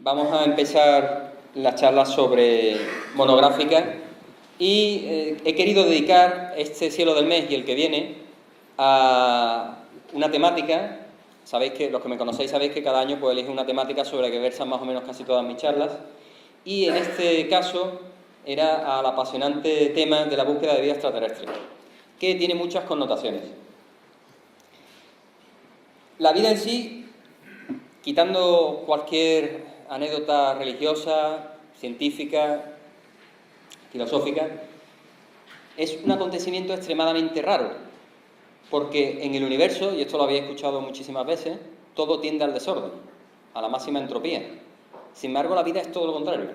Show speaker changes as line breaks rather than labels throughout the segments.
Vamos a empezar la charla sobre monográfica y he querido dedicar este cielo del mes y el que viene a una temática. Sabéis que, los que me conocéis sabéis que cada año pues elijo una temática sobre la que versan más o menos casi todas mis charlas, y en este caso era al apasionante tema de la búsqueda de vida extraterrestre, que tiene muchas connotaciones. La vida en sí, quitando cualquier anécdota religiosa, científica, filosófica, es un acontecimiento extremadamente raro, porque en el universo, y esto lo había escuchado muchísimas veces, todo tiende al desorden, a la máxima entropía. Sin embargo, la vida es todo lo contrario.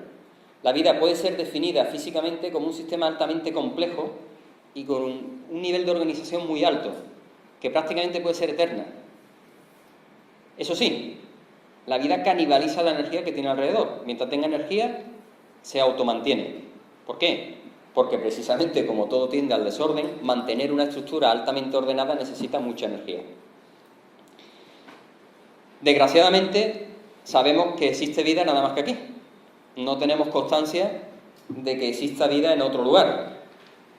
La vida puede ser definida físicamente como un sistema altamente complejo y con un nivel de organización muy alto, que prácticamente puede ser eterna. Eso sí, la vida canibaliza la energía que tiene alrededor. Mientras tenga energía, se automantiene. ¿Por qué? Porque precisamente como todo tiende al desorden, mantener una estructura altamente ordenada necesita mucha energía. Desgraciadamente, sabemos que existe vida nada más que aquí. No tenemos constancia de que exista vida en otro lugar.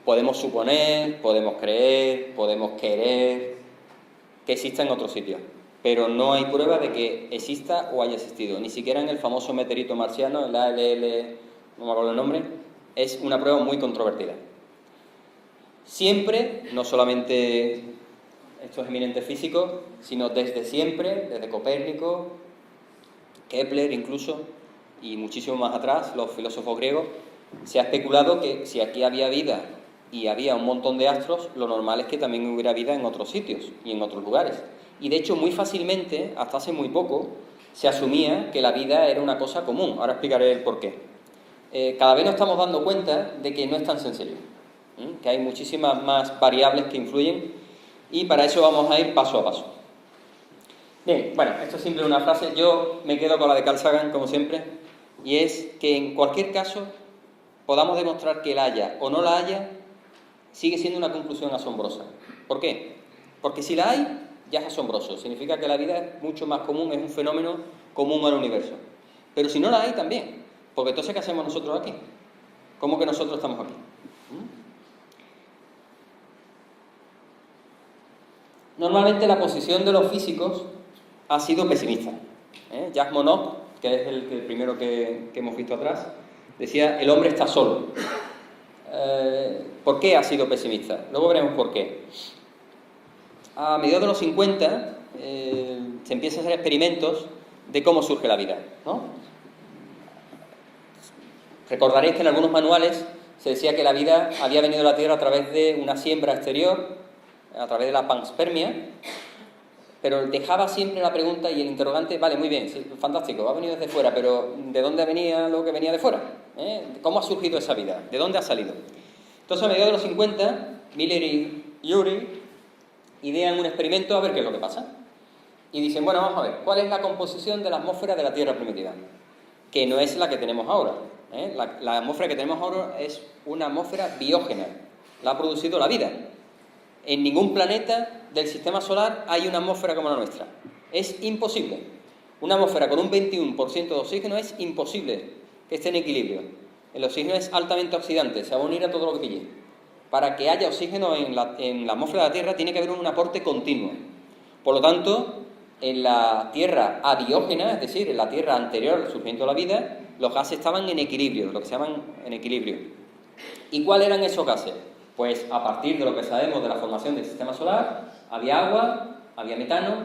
Podemos suponer, podemos creer, podemos querer que exista en otro sitio, pero no hay prueba de que exista o haya existido. Ni siquiera en el famoso meteorito marciano, el ALL, no me acuerdo el nombre, es una prueba muy controvertida. Siempre, no solamente estos eminentes físicos, sino desde siempre, desde Copérnico, Kepler incluso, y muchísimo más atrás, los filósofos griegos, se ha especulado que si aquí había vida y había un montón de astros, lo normal es que también hubiera vida en otros sitios y en otros lugares. Y de hecho, muy fácilmente, hasta hace muy poco, se asumía que la vida era una cosa común. Ahora explicaré el porqué. Cada vez nos estamos dando cuenta de que no es tan sencillo, que hay muchísimas más variables que influyen, y para eso vamos a ir paso a paso. Bien, bueno, esto es simple una frase. Yo me quedo con la de Carl Sagan, como siempre, y es que en cualquier caso podamos demostrar que la haya o no la haya, sigue siendo una conclusión asombrosa. ¿Por qué? Porque si la hay, ya es asombroso. Significa que la vida es mucho más común, es un fenómeno común al universo. Pero si no la hay, también. Porque entonces, ¿qué hacemos nosotros aquí? ¿Cómo que nosotros estamos aquí? Normalmente la posición de los físicos ha sido pesimista. Jacques Monod, que es el primero que hemos visto atrás, decía: el hombre está solo. ¿Por qué ha sido pesimista? Luego veremos por qué. A mediados de los 50 se empiezan a hacer experimentos de cómo surge la vida, ¿no? Recordaréis que en algunos manuales se decía que la vida había venido a la Tierra a través de una siembra exterior, a través de la panspermia, pero dejaba siempre la pregunta y el interrogante: vale, muy bien, sí, fantástico, ha venido desde fuera, pero ¿de dónde venía lo que venía de fuera? ¿Cómo ha surgido esa vida? ¿De dónde ha salido? Entonces, a mediados de los 50, Miller y Urey idean un experimento a ver qué es lo que pasa. Y dicen: bueno, vamos a ver, ¿cuál es la composición de la atmósfera de la Tierra primitiva? Que no es la que tenemos ahora. La atmósfera que tenemos ahora es una atmósfera biógena. La ha producido la vida. En ningún planeta del sistema solar hay una atmósfera como la nuestra. Es imposible. Una atmósfera con un 21% de oxígeno es imposible que esté en equilibrio. El oxígeno es altamente oxidante, se va a unir a todo lo que pille. Para que haya oxígeno en la atmósfera de la Tierra tiene que haber un aporte continuo. Por lo tanto, en la Tierra abiógena, es decir, en la Tierra anterior al surgimiento de la vida, los gases estaban en equilibrio, lo que se llaman en equilibrio. ¿Y cuáles eran esos gases? Pues a partir de lo que sabemos de la formación del sistema solar, había agua, había metano,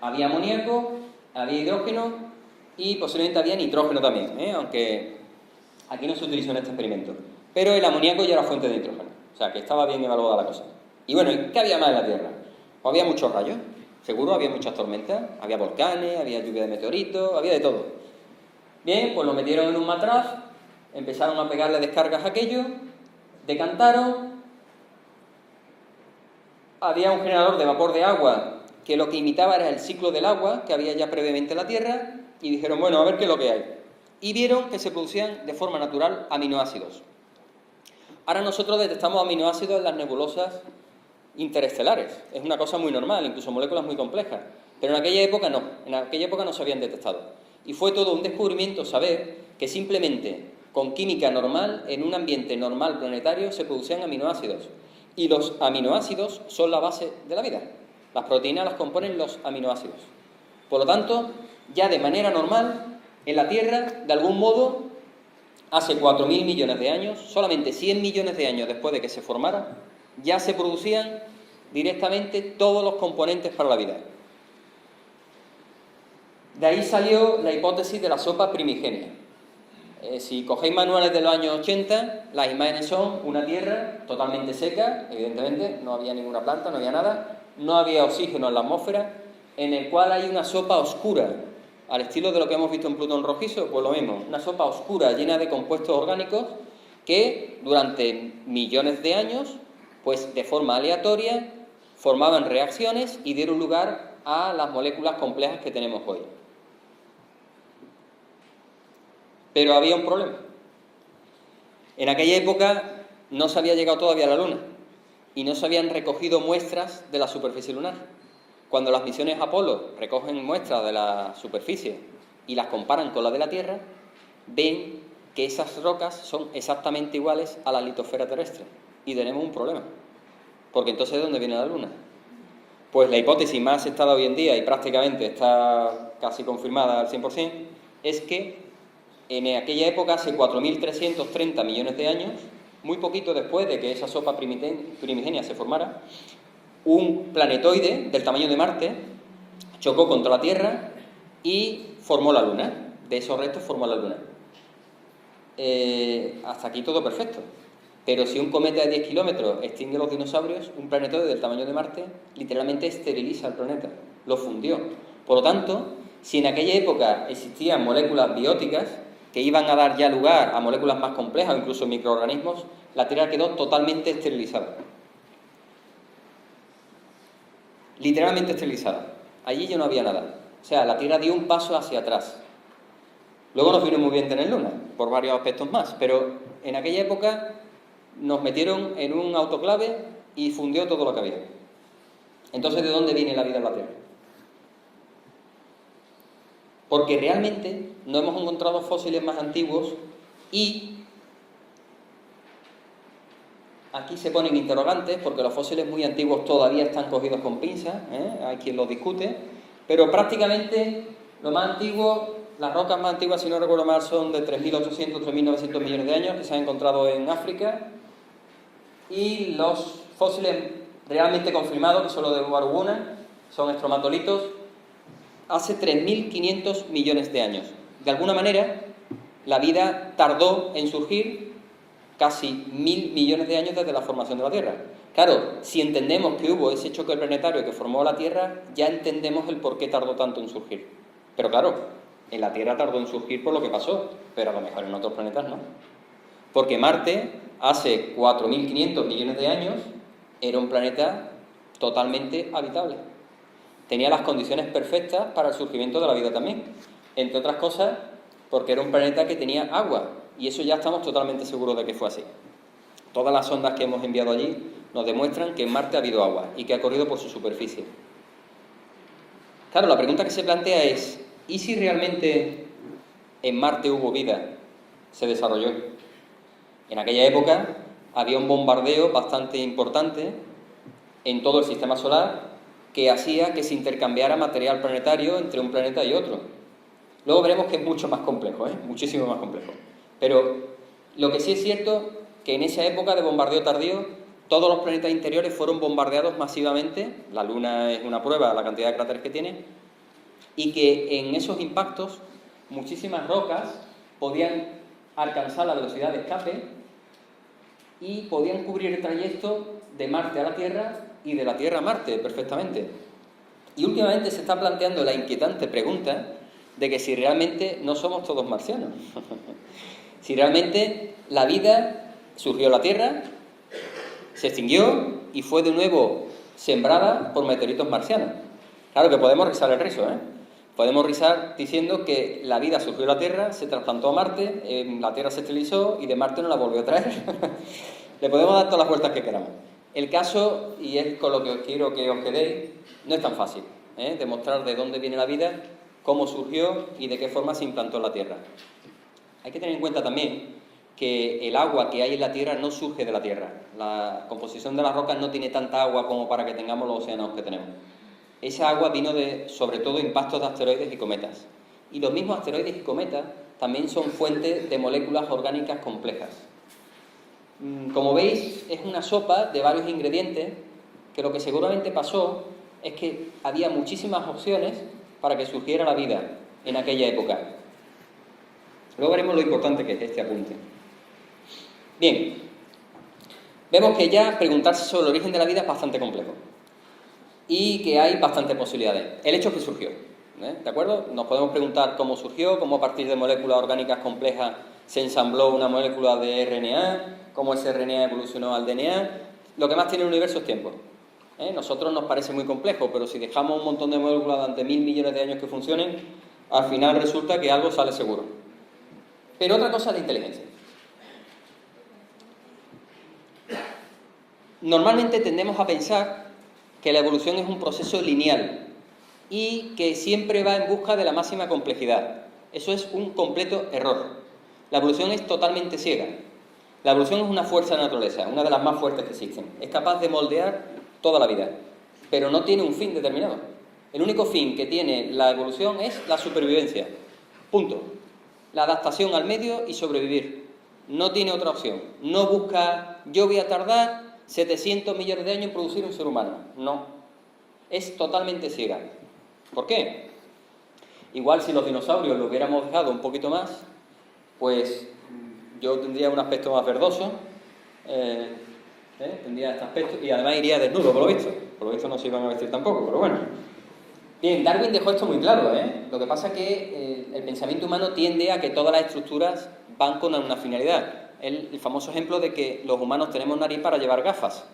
había amoníaco, había hidrógeno y posiblemente había nitrógeno también, aunque aquí no se utilizó en este experimento. Pero el amoníaco ya era fuente de nitrógeno, o sea que estaba bien evaluada la cosa. Y bueno, ¿qué había más en la Tierra? Pues había muchos rayos, seguro, había muchas tormentas, había volcanes, había lluvia de meteoritos, había de todo. Bien, pues lo metieron en un matraz, empezaron a pegarle descargas a aquello, decantaron, había un generador de vapor de agua que lo que imitaba era el ciclo del agua que había ya previamente en la Tierra, y dijeron: bueno, a ver qué es lo que hay. Y vieron que se producían de forma natural aminoácidos. Ahora nosotros detectamos aminoácidos en las nebulosas interestelares. Es una cosa muy normal, incluso moléculas muy complejas. Pero en aquella época no se habían detectado. Y fue todo un descubrimiento saber que simplemente con química normal, en un ambiente normal planetario, se producían aminoácidos. Y los aminoácidos son la base de la vida. Las proteínas las componen los aminoácidos. Por lo tanto, ya de manera normal, en la Tierra, de algún modo, hace 4.000 millones de años, solamente 100 millones de años después de que se formara, ya se producían directamente todos los componentes para la vida. De ahí salió la hipótesis de la sopa primigenia. Si cogéis manuales de los años 80, las imágenes son una tierra totalmente seca, evidentemente, no había ninguna planta, no había nada, no había oxígeno en la atmósfera, en el cual hay una sopa oscura, al estilo de lo que hemos visto en Plutón rojizo, pues lo mismo, una sopa oscura llena de compuestos orgánicos que durante millones de años, pues de forma aleatoria, formaban reacciones y dieron lugar a las moléculas complejas que tenemos hoy. Pero había un problema. En aquella época no se había llegado todavía a la Luna y no se habían recogido muestras de la superficie lunar. Cuando las misiones Apolo recogen muestras de la superficie y las comparan con las de la Tierra, ven que esas rocas son exactamente iguales a la litosfera terrestre. Y tenemos un problema. Porque entonces, ¿de dónde viene la Luna? Pues la hipótesis más aceptada hoy en día, y prácticamente está casi confirmada al 100%, es que en aquella época, hace 4.330 millones de años, muy poquito después de que esa sopa primigenia se formara, un planetoide del tamaño de Marte chocó contra la Tierra y formó la Luna. De esos restos formó la Luna. Hasta aquí todo perfecto. Pero si un cometa de 10 kilómetros extingue los dinosaurios, un planetoide del tamaño de Marte literalmente esteriliza el planeta, lo fundió. Por lo tanto, si en aquella época existían moléculas bióticas que iban a dar ya lugar a moléculas más complejas o incluso microorganismos, la Tierra quedó totalmente esterilizada. Literalmente esterilizada. Allí ya no había nada. O sea, la Tierra dio un paso hacia atrás. Luego nos vino muy bien tener Luna, por varios aspectos más, pero en aquella época nos metieron en un autoclave y fundió todo lo que había. Entonces, ¿de dónde viene la vida en la Tierra? Porque realmente no hemos encontrado fósiles más antiguos y aquí se ponen interrogantes porque los fósiles muy antiguos todavía están cogidos con pinzas, hay quien los discute, pero prácticamente lo más antiguo, las rocas más antiguas, si no recuerdo mal, son de 3.800, 3.900 millones de años que se han encontrado en África, y los fósiles realmente confirmados, que son los de Waruguna, son estromatolitos, hace 3.500 millones de años. De alguna manera, la vida tardó en surgir casi 1.000 millones de años desde la formación de la Tierra. Claro, si entendemos que hubo ese choque planetario que formó la Tierra, ya entendemos el por qué tardó tanto en surgir. Pero claro, en la Tierra tardó en surgir por lo que pasó, pero a lo mejor en otros planetas no. Porque Marte, hace 4.500 millones de años, era un planeta totalmente habitable. Tenía las condiciones perfectas para el surgimiento de la vida también. Entre otras cosas, porque era un planeta que tenía agua, y eso ya estamos totalmente seguros de que fue así. Todas las sondas que hemos enviado allí nos demuestran que en Marte ha habido agua y que ha corrido por su superficie. Claro, la pregunta que se plantea es, ¿y si realmente en Marte hubo vida? Se desarrolló. En aquella época había un bombardeo bastante importante en todo el sistema solar que hacía que se intercambiara material planetario entre un planeta y otro. Luego veremos que es mucho más complejo, muchísimo más complejo. Pero lo que sí es cierto, que en esa época de bombardeo tardío, todos los planetas interiores fueron bombardeados masivamente, la Luna es una prueba de la cantidad de cráteres que tiene, y que en esos impactos muchísimas rocas podían alcanzar la velocidad de escape y podían cubrir el trayecto de Marte a la Tierra y de la Tierra a Marte perfectamente. Y últimamente se está planteando la inquietante pregunta de que si realmente no somos todos marcianos. Si realmente la vida surgió en la Tierra, se extinguió y fue de nuevo sembrada por meteoritos marcianos. Claro que podemos rizar el rizo, Podemos rizar diciendo que la vida surgió en la Tierra, se trasplantó a Marte, en la Tierra se esterilizó y de Marte no la volvió a traer. Le podemos dar todas las vueltas que queramos. El caso, y es con lo que os quiero que os quedéis, no es tan fácil, demostrar de dónde viene la vida cómo surgió y de qué forma se implantó en la Tierra. Hay que tener en cuenta también que el agua que hay en la Tierra no surge de la Tierra. La composición de las rocas no tiene tanta agua como para que tengamos los océanos que tenemos. Esa agua vino de, sobre todo, impactos de asteroides y cometas. Y los mismos asteroides y cometas también son fuentes de moléculas orgánicas complejas. Como veis, es una sopa de varios ingredientes que lo que seguramente pasó es que había muchísimas opciones para que surgiera la vida en aquella época. Luego veremos lo importante que es este apunte. Bien, vemos que ya preguntarse sobre el origen de la vida es bastante complejo y que hay bastantes posibilidades. El hecho es que surgió, ¿de acuerdo? Nos podemos preguntar cómo surgió, cómo a partir de moléculas orgánicas complejas se ensambló una molécula de RNA, cómo ese RNA evolucionó al DNA. Lo que más tiene el universo es tiempo. Nosotros nos parece muy complejo, pero si dejamos un montón de moléculas durante 1000 millones de años que funcionen, al final resulta que algo sale seguro. Pero otra cosa es la inteligencia. Normalmente tendemos a pensar que la evolución es un proceso lineal y que siempre va en busca de la máxima complejidad. Eso es un completo error. La evolución es totalmente ciega. La evolución es una fuerza de la naturaleza, una de las más fuertes que existen. Es capaz de moldear toda la vida, pero no tiene un fin determinado. El único fin que tiene la evolución es la supervivencia. Punto. La adaptación al medio y sobrevivir. No tiene otra opción. No busca, yo voy a tardar 700 millones de años en producir un ser humano. No. Es totalmente ciega. ¿Por qué? Igual si los dinosaurios lo hubiéramos dejado un poquito más, pues yo tendría un aspecto más verdoso, tendría este aspecto y además iría desnudo, por lo visto. Por lo visto no se iban a vestir tampoco, pero bueno. Bien, Darwin dejó esto muy claro, Lo que pasa es que el pensamiento humano tiende a que todas las estructuras van con una finalidad. El famoso ejemplo de que los humanos tenemos nariz para llevar gafas.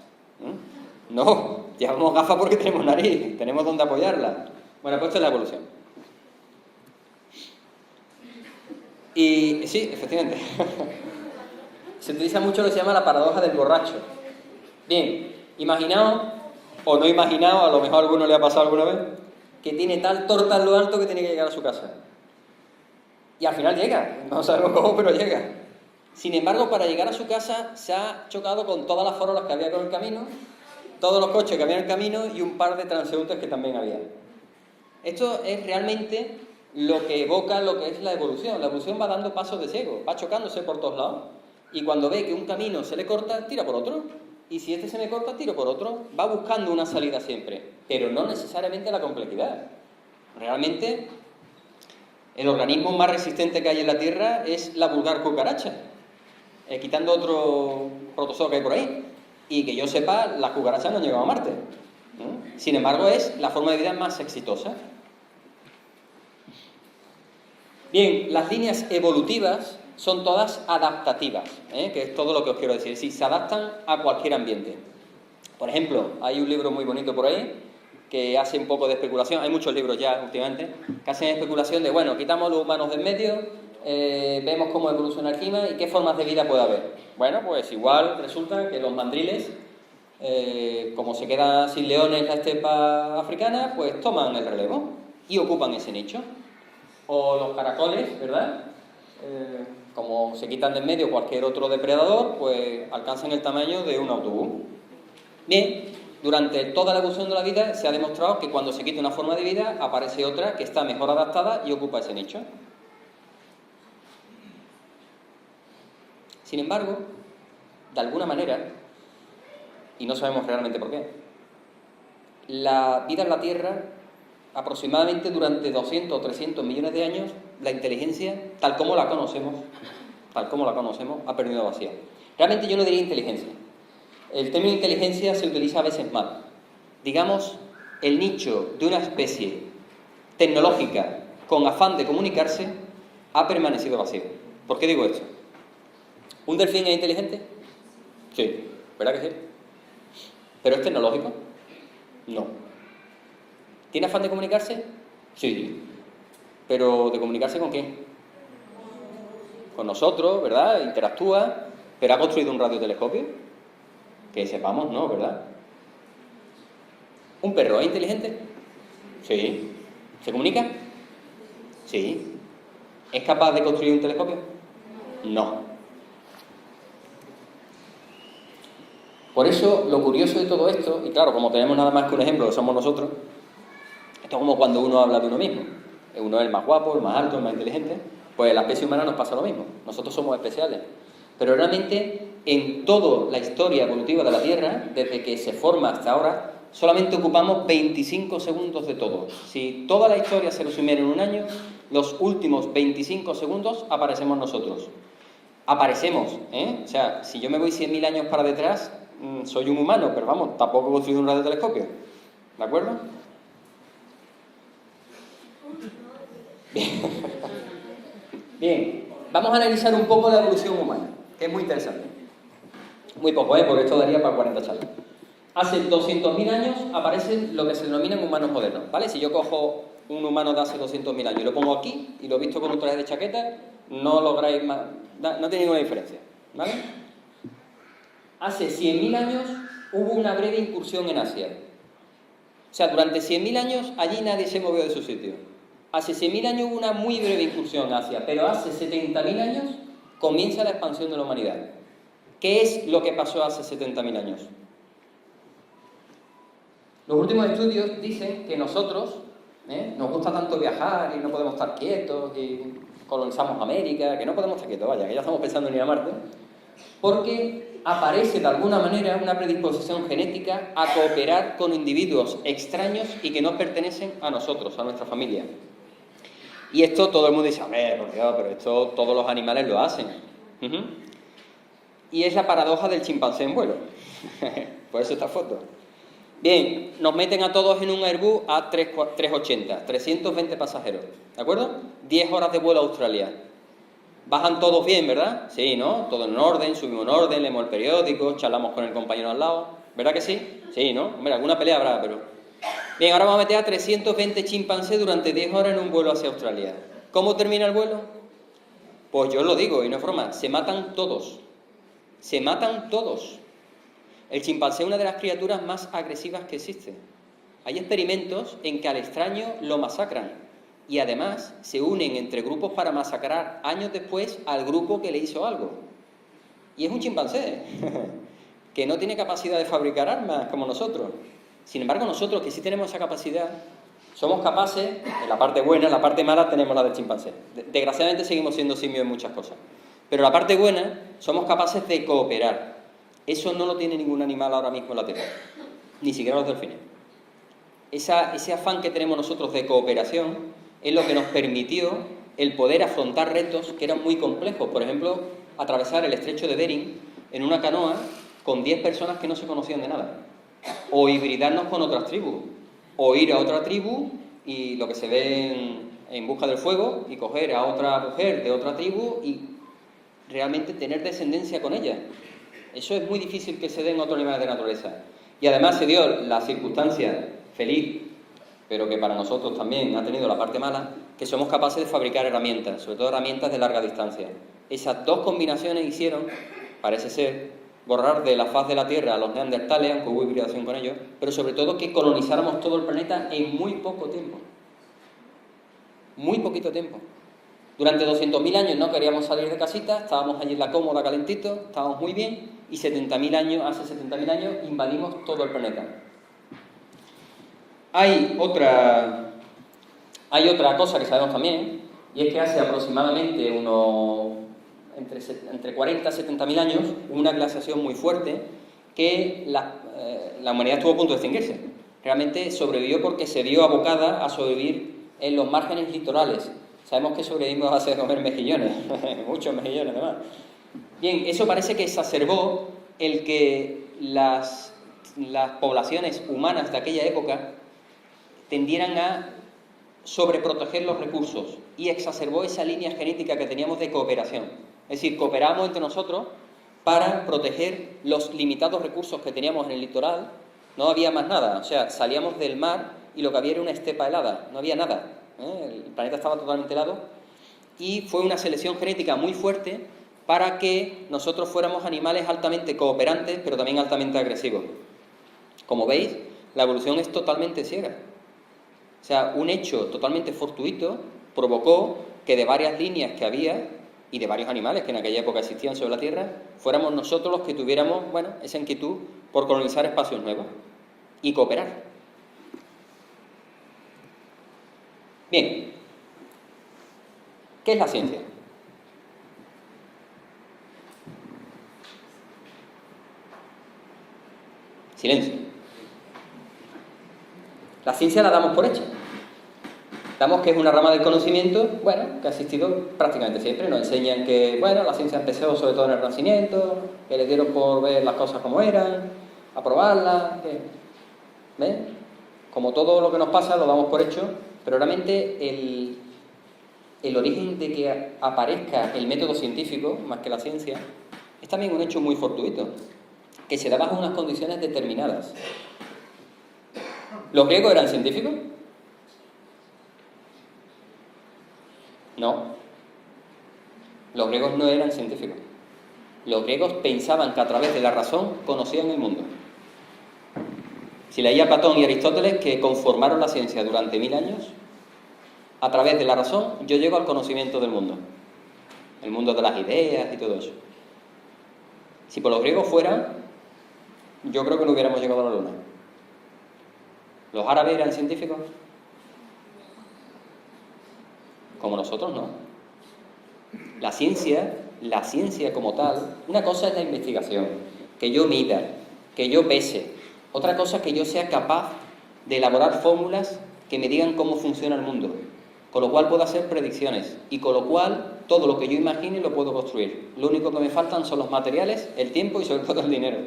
No, llevamos gafas porque tenemos nariz, tenemos donde apoyarla. Bueno, pues esto es la evolución. Y sí, efectivamente. Se utiliza mucho lo que se llama la paradoja del borracho. Bien, imaginaos, o no imaginaos, a lo mejor a alguno le ha pasado alguna vez, que tiene tal torta en lo alto que tiene que llegar a su casa. Y al final llega, no sabemos cómo, pero llega. Sin embargo, para llegar a su casa se ha chocado con todas las farolas que había por el camino, todos los coches que había en el camino y un par de transeúntes que también había. Esto es realmente lo que evoca lo que es la evolución. La evolución va dando pasos de ciego, va chocándose por todos lados. Y cuando ve que un camino se le corta, tira por otro. Y si este se me corta, tiro por otro. Va buscando una salida siempre, pero no necesariamente la complejidad. Realmente, el organismo más resistente que hay en la Tierra es la vulgar cucaracha. Quitando otro protozoo que hay por ahí. Y que yo sepa, las cucarachas no han llegado a Marte. Sin embargo, es la forma de vida más exitosa. Bien, las líneas evolutivas son todas adaptativas, que es todo lo que os quiero decir. Es decir, se adaptan a cualquier ambiente. Por ejemplo, hay un libro muy bonito por ahí que hace un poco de especulación. Hay muchos libros ya últimamente que hacen especulación de, bueno, quitamos los humanos del medio, vemos cómo evoluciona el clima y qué formas de vida puede haber. Bueno, pues igual resulta que los mandriles, como se quedan sin leones en la estepa africana, pues toman el relevo y ocupan ese nicho. O los caracoles, ¿verdad? Como se quitan de en medio cualquier otro depredador, pues alcanzan el tamaño de un autobús. Bien, durante toda la evolución de la vida se ha demostrado que cuando se quita una forma de vida, aparece otra que está mejor adaptada y ocupa ese nicho. Sin embargo, de alguna manera, y no sabemos realmente por qué, la vida en la Tierra, aproximadamente durante 200 o 300 millones de años, la inteligencia, tal como la conocemos, ha perdido vacía. Realmente yo no diría inteligencia. El término inteligencia se utiliza a veces mal. Digamos, el nicho de una especie tecnológica con afán de comunicarse ha permanecido vacío. ¿Por qué digo esto? ¿Un delfín es inteligente? Sí, ¿verdad que sí? ¿Pero es tecnológico? No. ¿Tiene afán de comunicarse? Sí. ¿Pero de comunicarse con quién? Con nosotros, ¿verdad? Interactúa, pero ¿ha construido un radiotelescopio? Que sepamos, no, ¿verdad? ¿Un perro es inteligente? Sí. ¿Se comunica? Sí. ¿Es capaz de construir un telescopio? No. Por eso, lo curioso de todo esto, y claro, como tenemos nada más que un ejemplo, que somos nosotros, esto es como cuando uno habla de uno mismo. Uno es el más guapo, el más alto, el más inteligente. Pues en la especie humana nos pasa lo mismo. Nosotros somos especiales. Pero realmente, en toda la historia evolutiva de la Tierra, desde que se forma hasta ahora, solamente ocupamos 25 segundos de todo. Si toda la historia se resumiera en un año, los últimos 25 segundos aparecemos nosotros. Aparecemos, ¿eh? O sea, si yo me voy 100.000 años para detrás, soy un humano, pero vamos, tampoco he construido un radiotelescopio. ¿De acuerdo? Bien. Bien, vamos a analizar un poco la evolución humana, que es muy interesante. Muy poco, porque esto daría para 40 charlas. Hace 200.000 años aparecen lo que se denominan humanos modernos, ¿vale? Si yo cojo un humano de hace 200.000 años y lo pongo aquí y lo he visto con un traje de chaqueta, no lográis más, no tiene ninguna diferencia, ¿vale? Hace 100.000 años hubo una breve incursión en Asia. O sea, durante 100.000 años allí nadie se movió de su sitio. Hace 100.000 años hubo una muy breve incursión en Asia, pero hace 70.000 años comienza la expansión de la humanidad. ¿Qué es lo que pasó hace 70.000 años? Los últimos estudios dicen que nosotros nos gusta tanto viajar y no podemos estar quietos y colonizamos América, que no podemos estar quietos, vaya, que ya estamos pensando en ir a Marte, porque aparece de alguna manera una predisposición genética a cooperar con individuos extraños y que no pertenecen a nosotros, a nuestra familia. Y esto todo el mundo dice, a ver, por Dios, pero esto todos los animales lo hacen. Y es la paradoja del chimpancé en vuelo. Por eso esta foto. Bien, nos meten a todos en un Airbus A380, 320 pasajeros, ¿de acuerdo? 10 horas de vuelo a Australia. Bajan todos bien, ¿verdad? Sí, ¿no? Todo en orden, subimos en orden, leemos el periódico, charlamos con el compañero al lado. ¿Verdad que sí? Sí, ¿no? Hombre, alguna pelea habrá, pero... Bien, ahora vamos a meter a 320 chimpancés durante 10 horas en un vuelo hacia Australia. ¿Cómo termina el vuelo? Pues yo os lo digo, y no es broma, se matan todos. Se matan todos. El chimpancé es una de las criaturas más agresivas que existen. Hay experimentos en que al extraño lo masacran y además se unen entre grupos para masacrar años después al grupo que le hizo algo. Y es un chimpancé que no tiene capacidad de fabricar armas como nosotros. Sin embargo, nosotros que sí tenemos esa capacidad, somos capaces, en la parte buena, en la parte mala tenemos la del chimpancé. Desgraciadamente seguimos siendo simios en muchas cosas. Pero la parte buena, somos capaces de cooperar. Eso no lo tiene ningún animal ahora mismo en la Tierra, ni siquiera los delfines. Ese afán que tenemos nosotros de cooperación es lo que nos permitió el poder afrontar retos que eran muy complejos. Por ejemplo, atravesar el estrecho de Bering en una canoa con 10 personas que no se conocían de nada. O hibridarnos con otras tribus. O ir a otra tribu y lo que se ve en Busca del Fuego y coger a otra mujer de otra tribu y realmente tener descendencia con ella. Eso es muy difícil que se dé en otros niveles de naturaleza. Y además se dio la circunstancia feliz, pero que para nosotros también ha tenido la parte mala, que somos capaces de fabricar herramientas, sobre todo herramientas de larga distancia. Esas dos combinaciones hicieron, parece ser, borrar de la faz de la Tierra a los neandertales, aunque hubo hibridación con ellos, pero sobre todo que colonizáramos todo el planeta en muy poco tiempo. Muy poquito tiempo. Durante 200.000 años no queríamos salir de casita, estábamos allí en la cómoda, calentito, estábamos muy bien, y hace 70.000 años invadimos todo el planeta. Hay otra cosa que sabemos también, y es que hace aproximadamente entre 40 y 70.000 años hubo una glaciación muy fuerte que la humanidad estuvo a punto de extinguirse. Realmente sobrevivió porque se vio abocada a sobrevivir en los márgenes litorales. Sabemos que sobrevivimos a base de comer mejillones, muchos mejillones además. Bien, eso parece que exacerbó el que las poblaciones humanas de aquella época tendieran a sobreproteger los recursos y exacerbó esa línea genética que teníamos de cooperación. Es decir, cooperábamos entre nosotros para proteger los limitados recursos que teníamos en el litoral. No había más nada, o sea, salíamos del mar y lo que había era una estepa helada, no había nada. El planeta estaba totalmente helado y fue una selección genética muy fuerte para que nosotros fuéramos animales altamente cooperantes, pero también altamente agresivos. Como veis, la evolución es totalmente ciega. O sea, un hecho totalmente fortuito provocó que de varias líneas que había y de varios animales que en aquella época existían sobre la Tierra, fuéramos nosotros los que tuviéramos, bueno, esa inquietud por colonizar espacios nuevos y cooperar. Bien, ¿qué es la ciencia? Silencio. La ciencia la damos por hecha. Damos que es una rama del conocimiento, bueno, que ha existido prácticamente siempre. Nos enseñan que, bueno, la ciencia empezó sobre todo en el Renacimiento, que le dieron por ver las cosas como eran, aprobarlas, ¿ves? Como todo lo que nos pasa lo damos por hecho, pero realmente el origen de que aparezca el método científico, más que la ciencia, es también un hecho muy fortuito, que se da bajo unas condiciones determinadas. ¿Los griegos eran científicos? No. Los griegos no eran científicos. Los griegos pensaban que a través de la razón conocían el mundo. Si leía a Platón y Aristóteles, que conformaron la ciencia durante 1000 años, a través de la razón yo llego al conocimiento del mundo. El mundo de las ideas y todo eso. Si por los griegos fuera, yo creo que no hubiéramos llegado a la luna. ¿Los árabes eran científicos? Como nosotros no. La ciencia como tal, una cosa es la investigación, que yo mida, que yo pese. Otra cosa es que yo sea capaz de elaborar fórmulas que me digan cómo funciona el mundo, con lo cual puedo hacer predicciones y con lo cual todo lo que yo imagine lo puedo construir. Lo único que me faltan son los materiales, el tiempo y sobre todo el dinero.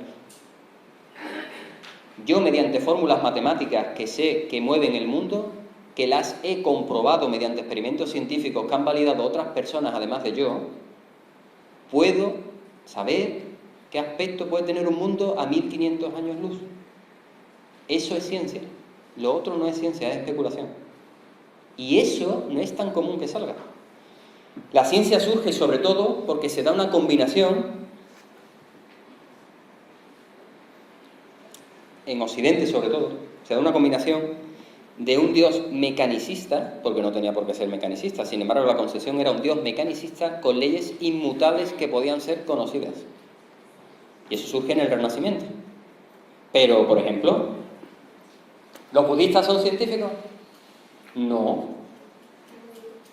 Yo, mediante fórmulas matemáticas que sé que mueven el mundo, que las he comprobado mediante experimentos científicos que han validado otras personas además de yo, puedo saber qué aspecto puede tener un mundo a 1500 años luz. Eso es ciencia. Lo otro no es ciencia, es especulación. Y eso no es tan común que salga. La ciencia surge sobre todo porque se da una combinación, en Occidente sobre todo, se da una combinación de un Dios mecanicista, porque no tenía por qué ser mecanicista, sin embargo la concepción era un Dios mecanicista con leyes inmutables que podían ser conocidas. Y eso surge en el Renacimiento. Pero, por ejemplo, ¿los budistas son científicos? No.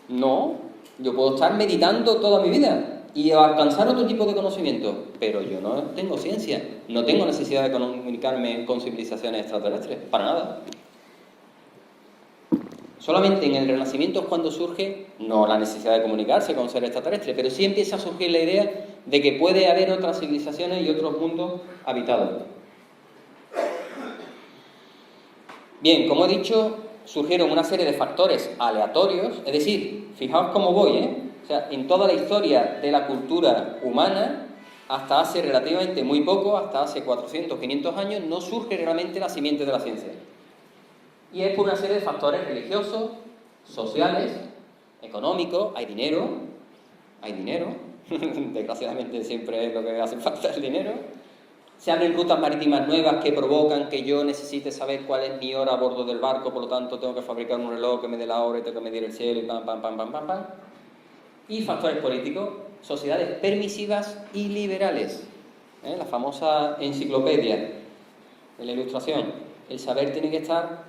No. Yo puedo estar meditando toda mi vida y alcanzar otro tipo de conocimiento, pero yo no tengo ciencia, no tengo necesidad de comunicarme con civilizaciones extraterrestres, para nada. Solamente en el Renacimiento es cuando surge, no la necesidad de comunicarse con seres extraterrestres, pero sí empieza a surgir la idea de que puede haber otras civilizaciones y otros mundos habitados. Bien, como he dicho, surgieron una serie de factores aleatorios, es decir, fijaos cómo voy, O sea, en toda la historia de la cultura humana, hasta hace relativamente muy poco, hasta hace 400, 500 años, no surge realmente la simiente de la ciencia. Y es por una serie de factores religiosos, sociales, económicos, hay dinero, desgraciadamente siempre es lo que hace falta, el dinero. Se abren rutas marítimas nuevas que provocan que yo necesite saber cuál es mi hora a bordo del barco, por lo tanto tengo que fabricar un reloj que me dé la hora y tengo que medir el cielo y pam, pam, pam, pam, pam, pam. Y factores políticos, sociedades permisivas y liberales. La famosa enciclopedia de la Ilustración. El saber tiene que estar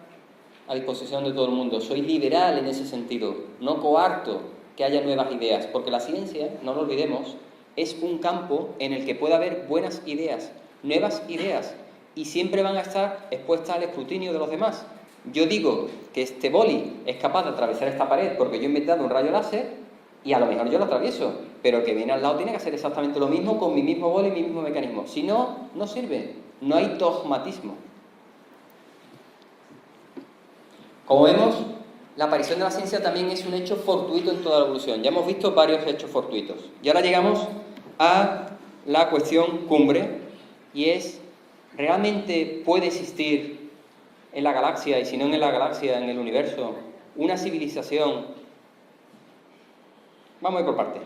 a disposición de todo el mundo. Soy liberal en ese sentido, no coarto que haya nuevas ideas, porque la ciencia, no lo olvidemos, es un campo en el que puede haber buenas ideas, nuevas ideas, y siempre van a estar expuestas al escrutinio de los demás. Yo digo que este boli es capaz de atravesar esta pared porque yo he inventado un rayo láser, y a lo mejor yo lo atravieso, pero el que viene al lado tiene que hacer exactamente lo mismo con mi mismo boli y mi mismo mecanismo. Si no, no sirve. No hay dogmatismo. Como vemos, la aparición de la ciencia también es un hecho fortuito en toda la evolución. Ya hemos visto varios hechos fortuitos. Y ahora llegamos a la cuestión cumbre, y es, ¿realmente puede existir en la galaxia, y si no en la galaxia, en el universo, una civilización? Vamos a ir por partes.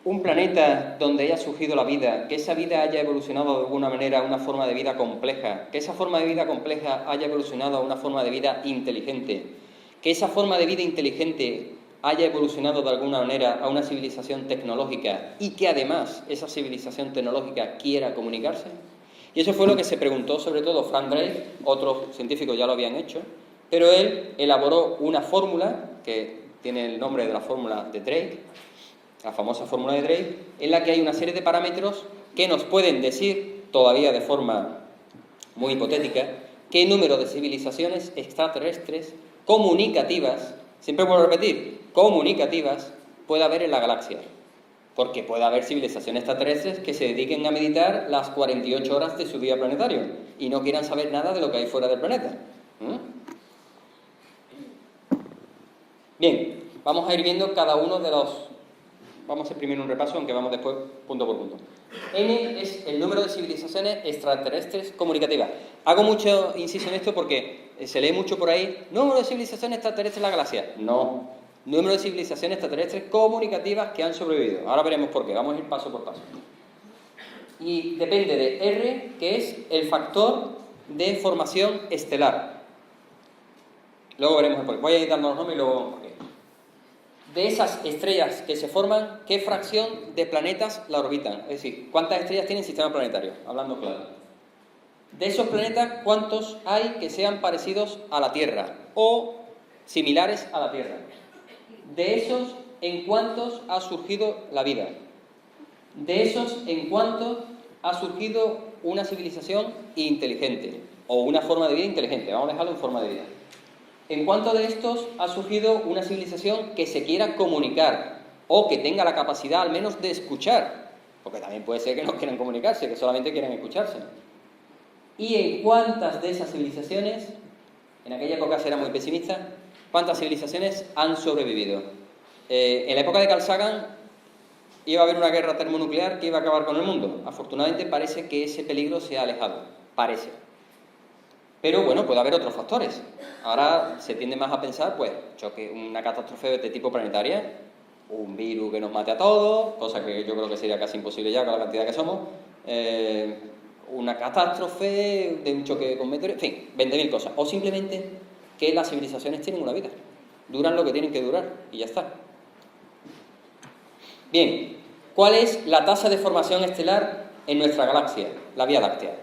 Un planeta donde haya surgido la vida, que esa vida haya evolucionado de alguna manera a una forma de vida compleja, que esa forma de vida compleja haya evolucionado a una forma de vida inteligente, que esa forma de vida inteligente haya evolucionado de alguna manera a una civilización tecnológica y que además esa civilización tecnológica quiera comunicarse? Y eso fue lo que se preguntó sobre todo Frank Drake, otros científicos ya lo habían hecho, pero él elaboró una fórmula que tiene el nombre de la fórmula de Drake, la famosa fórmula de Drake, en la que hay una serie de parámetros que nos pueden decir, todavía de forma muy hipotética, qué número de civilizaciones extraterrestres comunicativas, siempre vuelvo a repetir, comunicativas, puede haber en la galaxia. Porque puede haber civilizaciones extraterrestres que se dediquen a meditar las 48 horas de su día planetario y no quieran saber nada de lo que hay fuera del planeta. Bien, vamos a ir viendo cada uno de los... Vamos a hacer primero un repaso, aunque vamos después punto por punto. N es el número de civilizaciones extraterrestres comunicativas. Hago mucho inciso en esto porque se lee mucho por ahí, número de civilizaciones extraterrestres en la galaxia. No, número de civilizaciones extraterrestres comunicativas que han sobrevivido. Ahora veremos por qué, vamos a ir paso por paso. Y depende de R, que es el factor de formación estelar. Luego veremos por qué. Voy a ir dando los nombres y luego vemos por qué. De esas estrellas que se forman, ¿qué fracción de planetas la orbitan? Es decir, ¿cuántas estrellas tiene el sistema planetario? Hablando claro. De esos planetas, ¿cuántos hay que sean parecidos a la Tierra o similares a la Tierra? De esos, ¿en cuántos ha surgido la vida? De esos, ¿en cuántos ha surgido una civilización inteligente o una forma de vida inteligente? Vamos a dejarlo en forma de vida. ¿En cuánto de estos ha surgido una civilización que se quiera comunicar o que tenga la capacidad al menos de escuchar? Porque también puede ser que no quieran comunicarse, que solamente quieran escucharse. ¿Y en cuántas de esas civilizaciones, en aquella época se era muy pesimista, cuántas civilizaciones han sobrevivido? En la época de Carl Sagan iba a haber una guerra termonuclear que iba a acabar con el mundo. Afortunadamente parece que ese peligro se ha alejado, parece. Pero bueno, puede haber otros factores. Ahora se tiende más a pensar, pues, una catástrofe de tipo planetaria, un virus que nos mate a todos, cosa que yo creo que sería casi imposible ya con la cantidad que somos, una catástrofe de un choque con meteoritos, en fin, 20.000 cosas. O simplemente que las civilizaciones tienen una vida, duran lo que tienen que durar y ya está. Bien, ¿cuál es la tasa de formación estelar en nuestra galaxia, la Vía Láctea?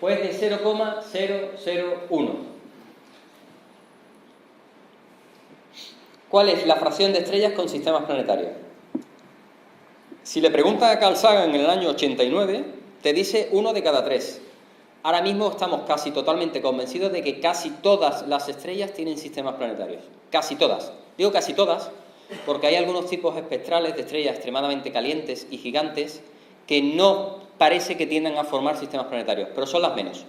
Pues de 0,001. ¿Cuál es la fracción de estrellas con sistemas planetarios? Si le preguntas a Carl Sagan en el año 89, te dice 1 de cada 3. Ahora mismo estamos casi totalmente convencidos de que casi todas las estrellas tienen sistemas planetarios. Casi todas. Digo casi todas porque hay algunos tipos espectrales de estrellas extremadamente calientes y gigantes que no parece que tiendan a formar sistemas planetarios, pero son las menos.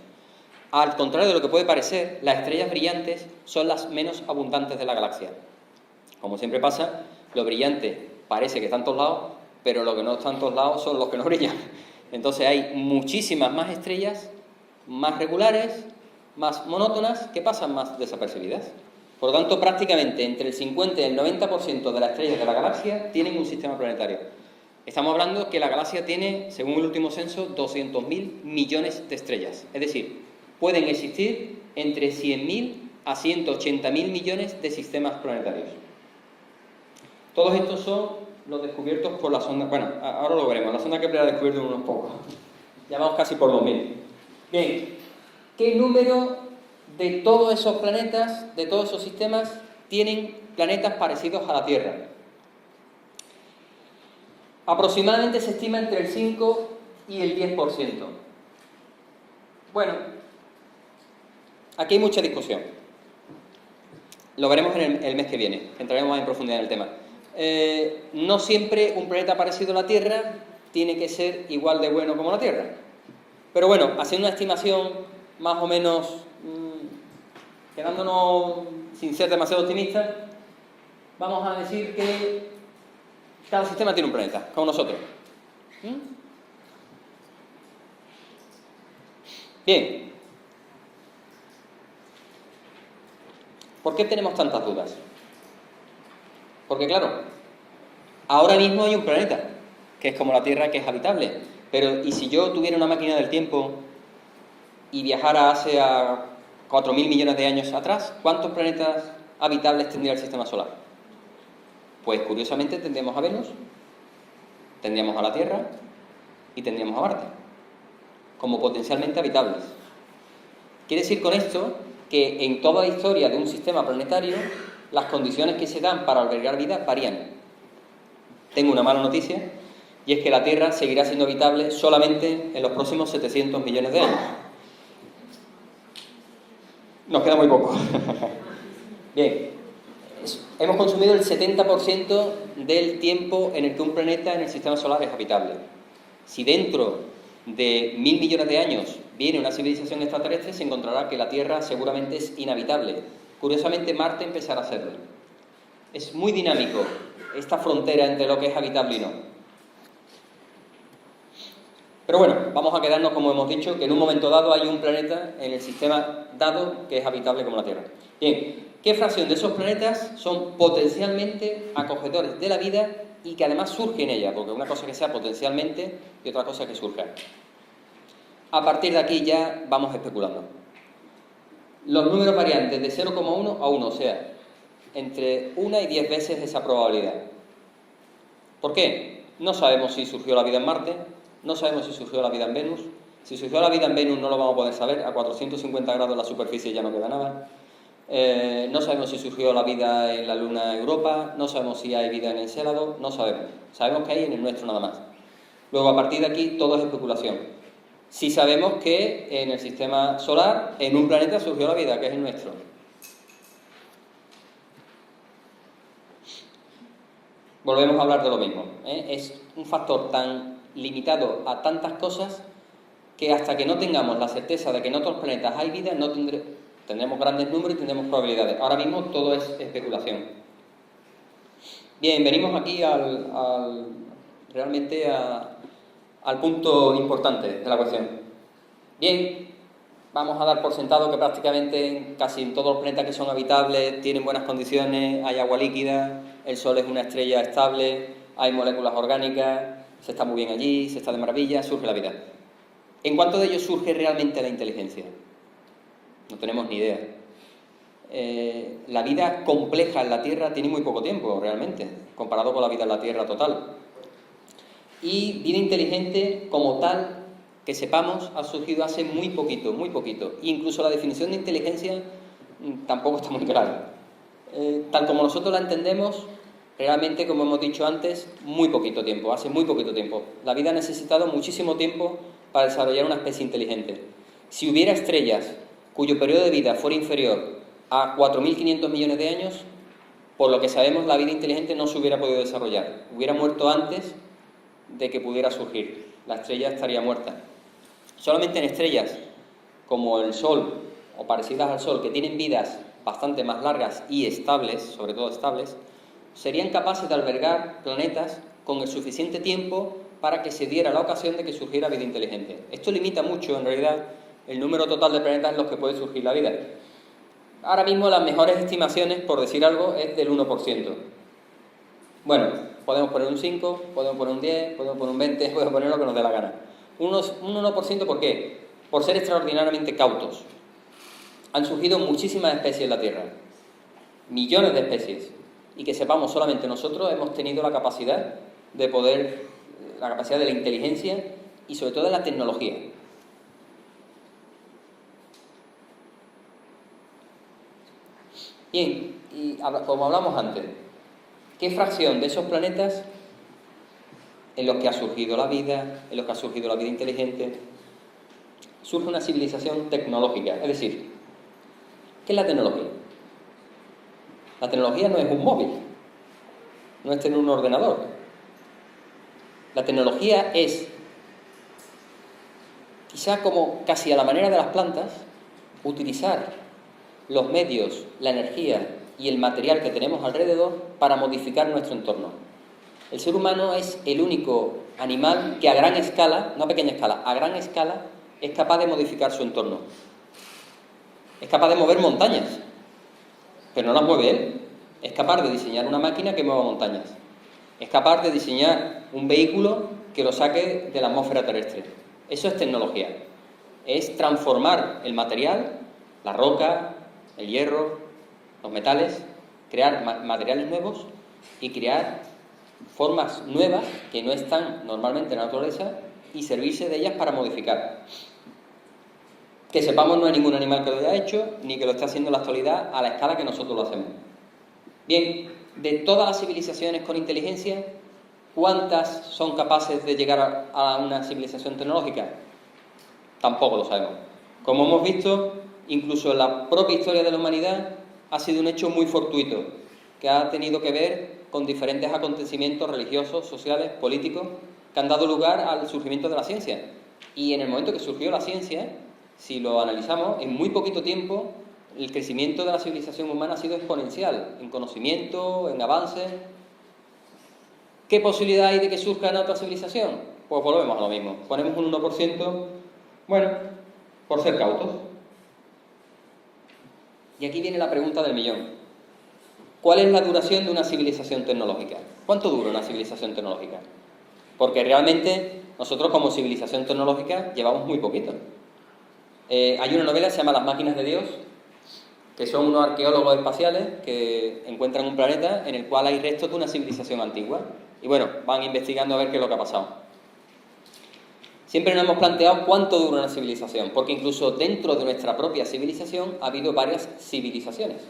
Al contrario de lo que puede parecer, las estrellas brillantes son las menos abundantes de la galaxia. Como siempre pasa, lo brillante parece que está en todos lados, pero lo que no está en todos lados son los que no brillan. Entonces hay muchísimas más estrellas, más regulares, más monótonas, que pasan más desapercibidas. Por lo tanto, prácticamente entre el 50 y el 90% de las estrellas de la galaxia tienen un sistema planetario. Estamos hablando que la galaxia tiene, según el último censo, 200.000 millones de estrellas. Es decir, pueden existir entre 100.000 a 180.000 millones de sistemas planetarios. Todos estos son los descubiertos por la sonda... Bueno, ahora lo veremos. La sonda Kepler ha descubierto unos pocos. Ya vamos casi por 2.000. Bien, ¿qué número de todos esos planetas, de todos esos sistemas, tienen planetas parecidos a la Tierra? Aproximadamente se estima entre el 5 y el 10%. Bueno, aquí hay mucha discusión. Lo veremos en el mes que viene, entraremos más en profundidad en el tema. No siempre un planeta parecido a la Tierra tiene que ser igual de bueno como la Tierra. Pero bueno, haciendo una estimación más o menos, quedándonos sin ser demasiado optimistas, vamos a decir que cada sistema tiene un planeta, como nosotros. Bien. ¿Por qué tenemos tantas dudas? Porque claro, ahora mismo hay un planeta, que es como la Tierra, que es habitable. Pero, ¿y si yo tuviera una máquina del tiempo y viajara hace 4.000 millones de años atrás? ¿Cuántos planetas habitables tendría el sistema solar? Pues curiosamente tendríamos a Venus, tendríamos a la Tierra y tendríamos a Marte, como potencialmente habitables. Quiere decir con esto que en toda la historia de un sistema planetario, las condiciones que se dan para albergar vida varían. Tengo una mala noticia, y es que la Tierra seguirá siendo habitable solamente en los próximos 700 millones de años. Nos queda muy poco. Bien, hemos consumido el 70% del tiempo en el que un planeta en el sistema solar es habitable. Si dentro de 1.000 millones de años viene una civilización extraterrestre, se encontrará que la Tierra seguramente es inhabitable. Curiosamente, Marte empezará a serlo. Es muy dinámico esta frontera entre lo que es habitable y no. Pero bueno, vamos a quedarnos, como hemos dicho, que en un momento dado hay un planeta en el sistema dado que es habitable como la Tierra. Bien, ¿qué fracción de esos planetas son potencialmente acogedores de la vida y que además surge en ella? Porque una cosa es que sea potencialmente y otra cosa es que surja. A partir de aquí ya vamos especulando. Los números varían desde 0,1 a 1, o sea, entre 1 y 10 veces esa probabilidad. ¿Por qué? No sabemos si surgió la vida en Marte, no sabemos si surgió la vida en Venus. Si surgió la vida en Venus no lo vamos a poder saber, a 450 grados la superficie ya no queda nada. No sabemos si surgió la vida en la Luna Europa, no sabemos si hay vida en Encélado, no sabemos. Sabemos que hay en el nuestro nada más. Luego, a partir de aquí, todo es especulación. Sí sabemos que en el sistema solar, en un planeta surgió la vida, que es el nuestro. Volvemos a hablar de lo mismo, ¿eh? Es un factor tan limitado a tantas cosas que hasta que no tengamos la certeza de que en otros planetas hay vida, no tendremos grandes números y tendremos probabilidades. Ahora mismo todo es especulación. Bien, venimos aquí realmente al punto importante de la cuestión. Bien, vamos a dar por sentado que prácticamente casi en todos los planetas que son habitables tienen buenas condiciones, hay agua líquida, el Sol es una estrella estable, hay moléculas orgánicas, se está muy bien allí, se está de maravilla, surge la vida. ¿En cuánto de ellos surge realmente la inteligencia? No tenemos ni idea. La vida compleja en la Tierra tiene muy poco tiempo, realmente, comparado con la vida en la Tierra total. Y vida inteligente como tal, que sepamos, ha surgido hace muy poquito, muy poquito. E incluso la definición de inteligencia tampoco está muy clara. Tal como nosotros la entendemos, realmente, como hemos dicho antes, muy poquito tiempo, hace muy poquito tiempo. La vida ha necesitado muchísimo tiempo para desarrollar una especie inteligente. Si hubiera estrellas cuyo periodo de vida fuera inferior a 4.500 millones de años, por lo que sabemos, la vida inteligente no se hubiera podido desarrollar. Hubiera muerto antes de que pudiera surgir. La estrella estaría muerta. Solamente en estrellas como el Sol, o parecidas al Sol, que tienen vidas bastante más largas y estables, sobre todo estables, serían capaces de albergar planetas con el suficiente tiempo para que se diera la ocasión de que surgiera vida inteligente. Esto limita mucho, en realidad, el número total de planetas en los que puede surgir la vida. Ahora mismo las mejores estimaciones, por decir algo, es del 1%. Bueno, podemos poner un 5, podemos poner un 10, podemos poner un 20, podemos poner lo que nos dé la gana. Un 1%, ¿por qué? Por ser extraordinariamente cautos. Han surgido muchísimas especies en la Tierra, millones de especies, y que sepamos, solamente nosotros hemos tenido la capacidad de la inteligencia y sobre todo de la tecnología. Bien, y como hablamos antes, ¿qué fracción de esos planetas en los que ha surgido la vida, en los que ha surgido la vida inteligente, surge una civilización tecnológica? Es decir, ¿qué es la tecnología? La tecnología no es un móvil, no es tener un ordenador. La tecnología es, quizá como casi a la manera de las plantas, utilizar los medios, la energía y el material que tenemos alrededor para modificar nuestro entorno. El ser humano es el único animal que a gran escala, no a pequeña escala, a gran escala, es capaz de modificar su entorno. Es capaz de mover montañas, pero no las mueve él. Es capaz de diseñar una máquina que mueva montañas. Es capaz de diseñar un vehículo que lo saque de la atmósfera terrestre. Eso es tecnología. Es transformar el material, la roca, el hierro, los metales, crear materiales nuevos y crear formas nuevas que no están normalmente en la naturaleza y servirse de ellas para modificar. Que sepamos, no hay ningún animal que lo haya hecho, ni que lo esté haciendo en la actualidad a la escala que nosotros lo hacemos. Bien, de todas las civilizaciones con inteligencia, ¿cuántas son capaces de llegar a una civilización tecnológica? Tampoco lo sabemos. Como hemos visto, incluso la propia historia de la humanidad ha sido un hecho muy fortuito, que ha tenido que ver con diferentes acontecimientos religiosos, sociales, políticos, que han dado lugar al surgimiento de la ciencia. Y en el momento que surgió la ciencia, si lo analizamos, en muy poquito tiempo el crecimiento de la civilización humana ha sido exponencial, en conocimiento, en avances. ¿Qué posibilidad hay de que surja en otra civilización? Pues volvemos a lo mismo. Ponemos un 1%, bueno, por ser cautos. Y aquí viene la pregunta del millón. ¿Cuál es la duración de una civilización tecnológica? ¿Cuánto dura una civilización tecnológica? Porque realmente nosotros como civilización tecnológica llevamos muy poquito. Hay una novela que se llama Las máquinas de Dios, que son unos arqueólogos espaciales que encuentran un planeta en el cual hay restos de una civilización antigua. Y bueno, van investigando a ver qué es lo que ha pasado. Siempre nos hemos planteado cuánto dura una civilización, porque incluso dentro de nuestra propia civilización ha habido varias civilizaciones.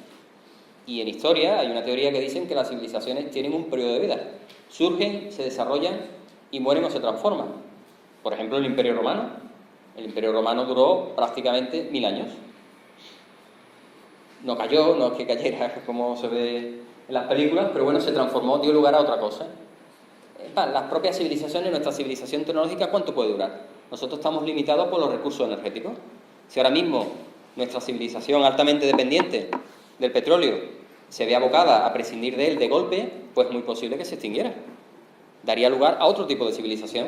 Y en historia hay una teoría que dicen que las civilizaciones tienen un periodo de vida. Surgen, se desarrollan y mueren o se transforman. Por ejemplo, el Imperio Romano. El Imperio Romano duró prácticamente 1000 años. No cayó, no es que cayera como se ve en las películas, pero bueno, se transformó, dio lugar a otra cosa. Las propias civilizaciones, nuestra civilización tecnológica, ¿cuánto puede durar? Nosotros estamos limitados por los recursos energéticos. Si ahora mismo nuestra civilización altamente dependiente del petróleo se ve abocada a prescindir de él de golpe, pues es muy posible que se extinguiera. Daría lugar a otro tipo de civilización.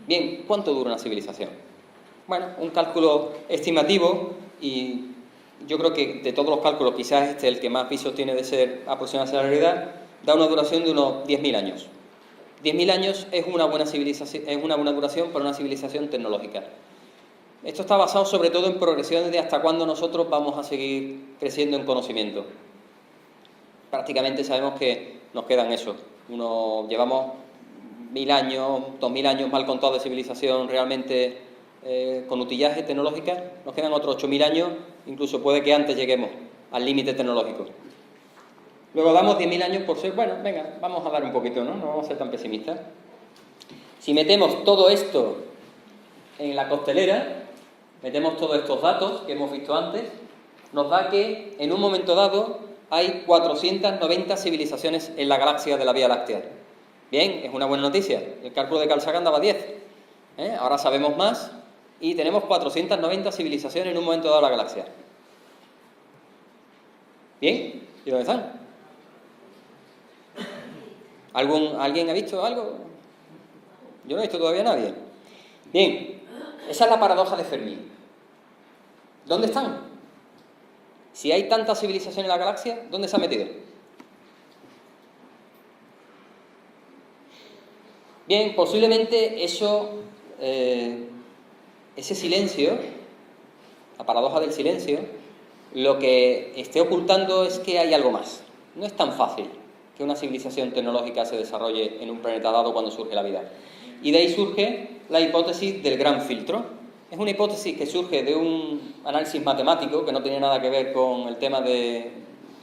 Bien, ¿cuánto dura una civilización? Bueno, un cálculo estimativo, y yo creo que de todos los cálculos quizás este es el que más visos tiene de ser aproximarse a la realidad, da una duración de unos 10.000 años. 10.000 años es una buena duración para una civilización tecnológica. Esto está basado sobre todo en progresiones de hasta cuándo nosotros vamos a seguir creciendo en conocimiento. Prácticamente sabemos que nos quedan eso. Llevamos 1000 años, 2000 años mal contados de civilización realmente con utillaje tecnológica, nos quedan otros 8000 años, incluso puede que antes lleguemos al límite tecnológico. Luego damos 10.000 años por ser, bueno, venga, vamos a dar un poquito, ¿no? No vamos a ser tan pesimistas. Si metemos todo esto en la costelera, metemos todos estos datos que hemos visto antes, nos da que en un momento dado hay 490 civilizaciones en la galaxia de la Vía Láctea. Bien, es una buena noticia. El cálculo de Carl Sagan daba 10. Ahora sabemos más y tenemos 490 civilizaciones en un momento dado de la galaxia. Bien, ¿y dónde están? ¿Alguien ha visto algo? Yo no he visto todavía a nadie. Bien, esa es la paradoja de Fermi. ¿Dónde están? Si hay tantas civilizaciones en la galaxia, ¿dónde se ha metido? Bien, posiblemente ese silencio, la paradoja del silencio, lo que esté ocultando es que hay algo más. No es tan fácil que una civilización tecnológica se desarrolle en un planeta dado cuando surge la vida. Y de ahí surge la hipótesis del gran filtro. Es una hipótesis que surge de un análisis matemático que no tenía nada que ver con el tema de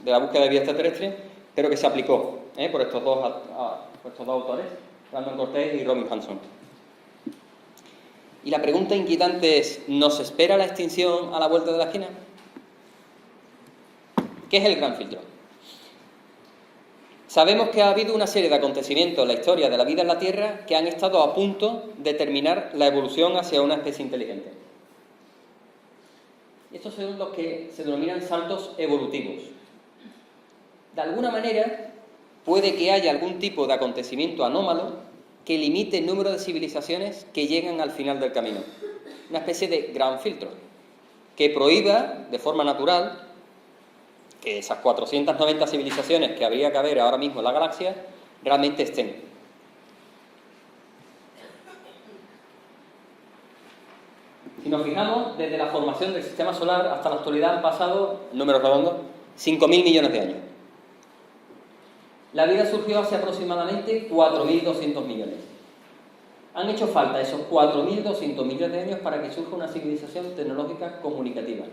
la búsqueda de vida extraterrestre, pero que se aplicó por estos dos autores, Brandon Cortés y Robin Hanson. Y la pregunta inquietante es, ¿nos espera la extinción a la vuelta de la esquina? ¿Qué es el gran filtro? Sabemos que ha habido una serie de acontecimientos en la historia de la vida en la Tierra que han estado a punto de terminar la evolución hacia una especie inteligente. Estos son los que se denominan saltos evolutivos. De alguna manera, puede que haya algún tipo de acontecimiento anómalo que limite el número de civilizaciones que llegan al final del camino. Una especie de gran filtro que prohíba de forma natural que esas 490 civilizaciones que habría que haber ahora mismo en la galaxia realmente estén. Si nos fijamos, desde la formación del sistema solar hasta la actualidad han pasado, números redondos, 5.000 millones de años. La vida surgió hace aproximadamente 4.200 millones. Han hecho falta esos 4.200 millones de años para que surja una civilización tecnológica comunicativa.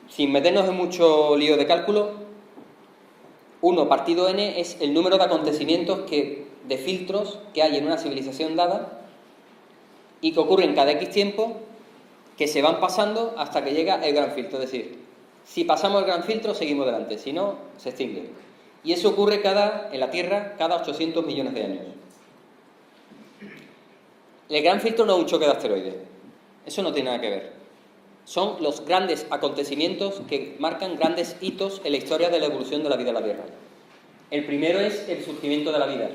Sin meternos en mucho lío de cálculo, 1 partido n es el número de acontecimientos de filtros que hay en una civilización dada y que ocurren cada X tiempo, que se van pasando hasta que llega el gran filtro. Es decir, si pasamos el gran filtro, seguimos adelante, si no, se extingue. Y eso ocurre en la Tierra cada 800 millones de años. El gran filtro no es un choque de asteroides, eso no tiene nada que ver. Son los grandes acontecimientos que marcan grandes hitos en la historia de la evolución de la vida en la Tierra. El primero es el surgimiento de la vida.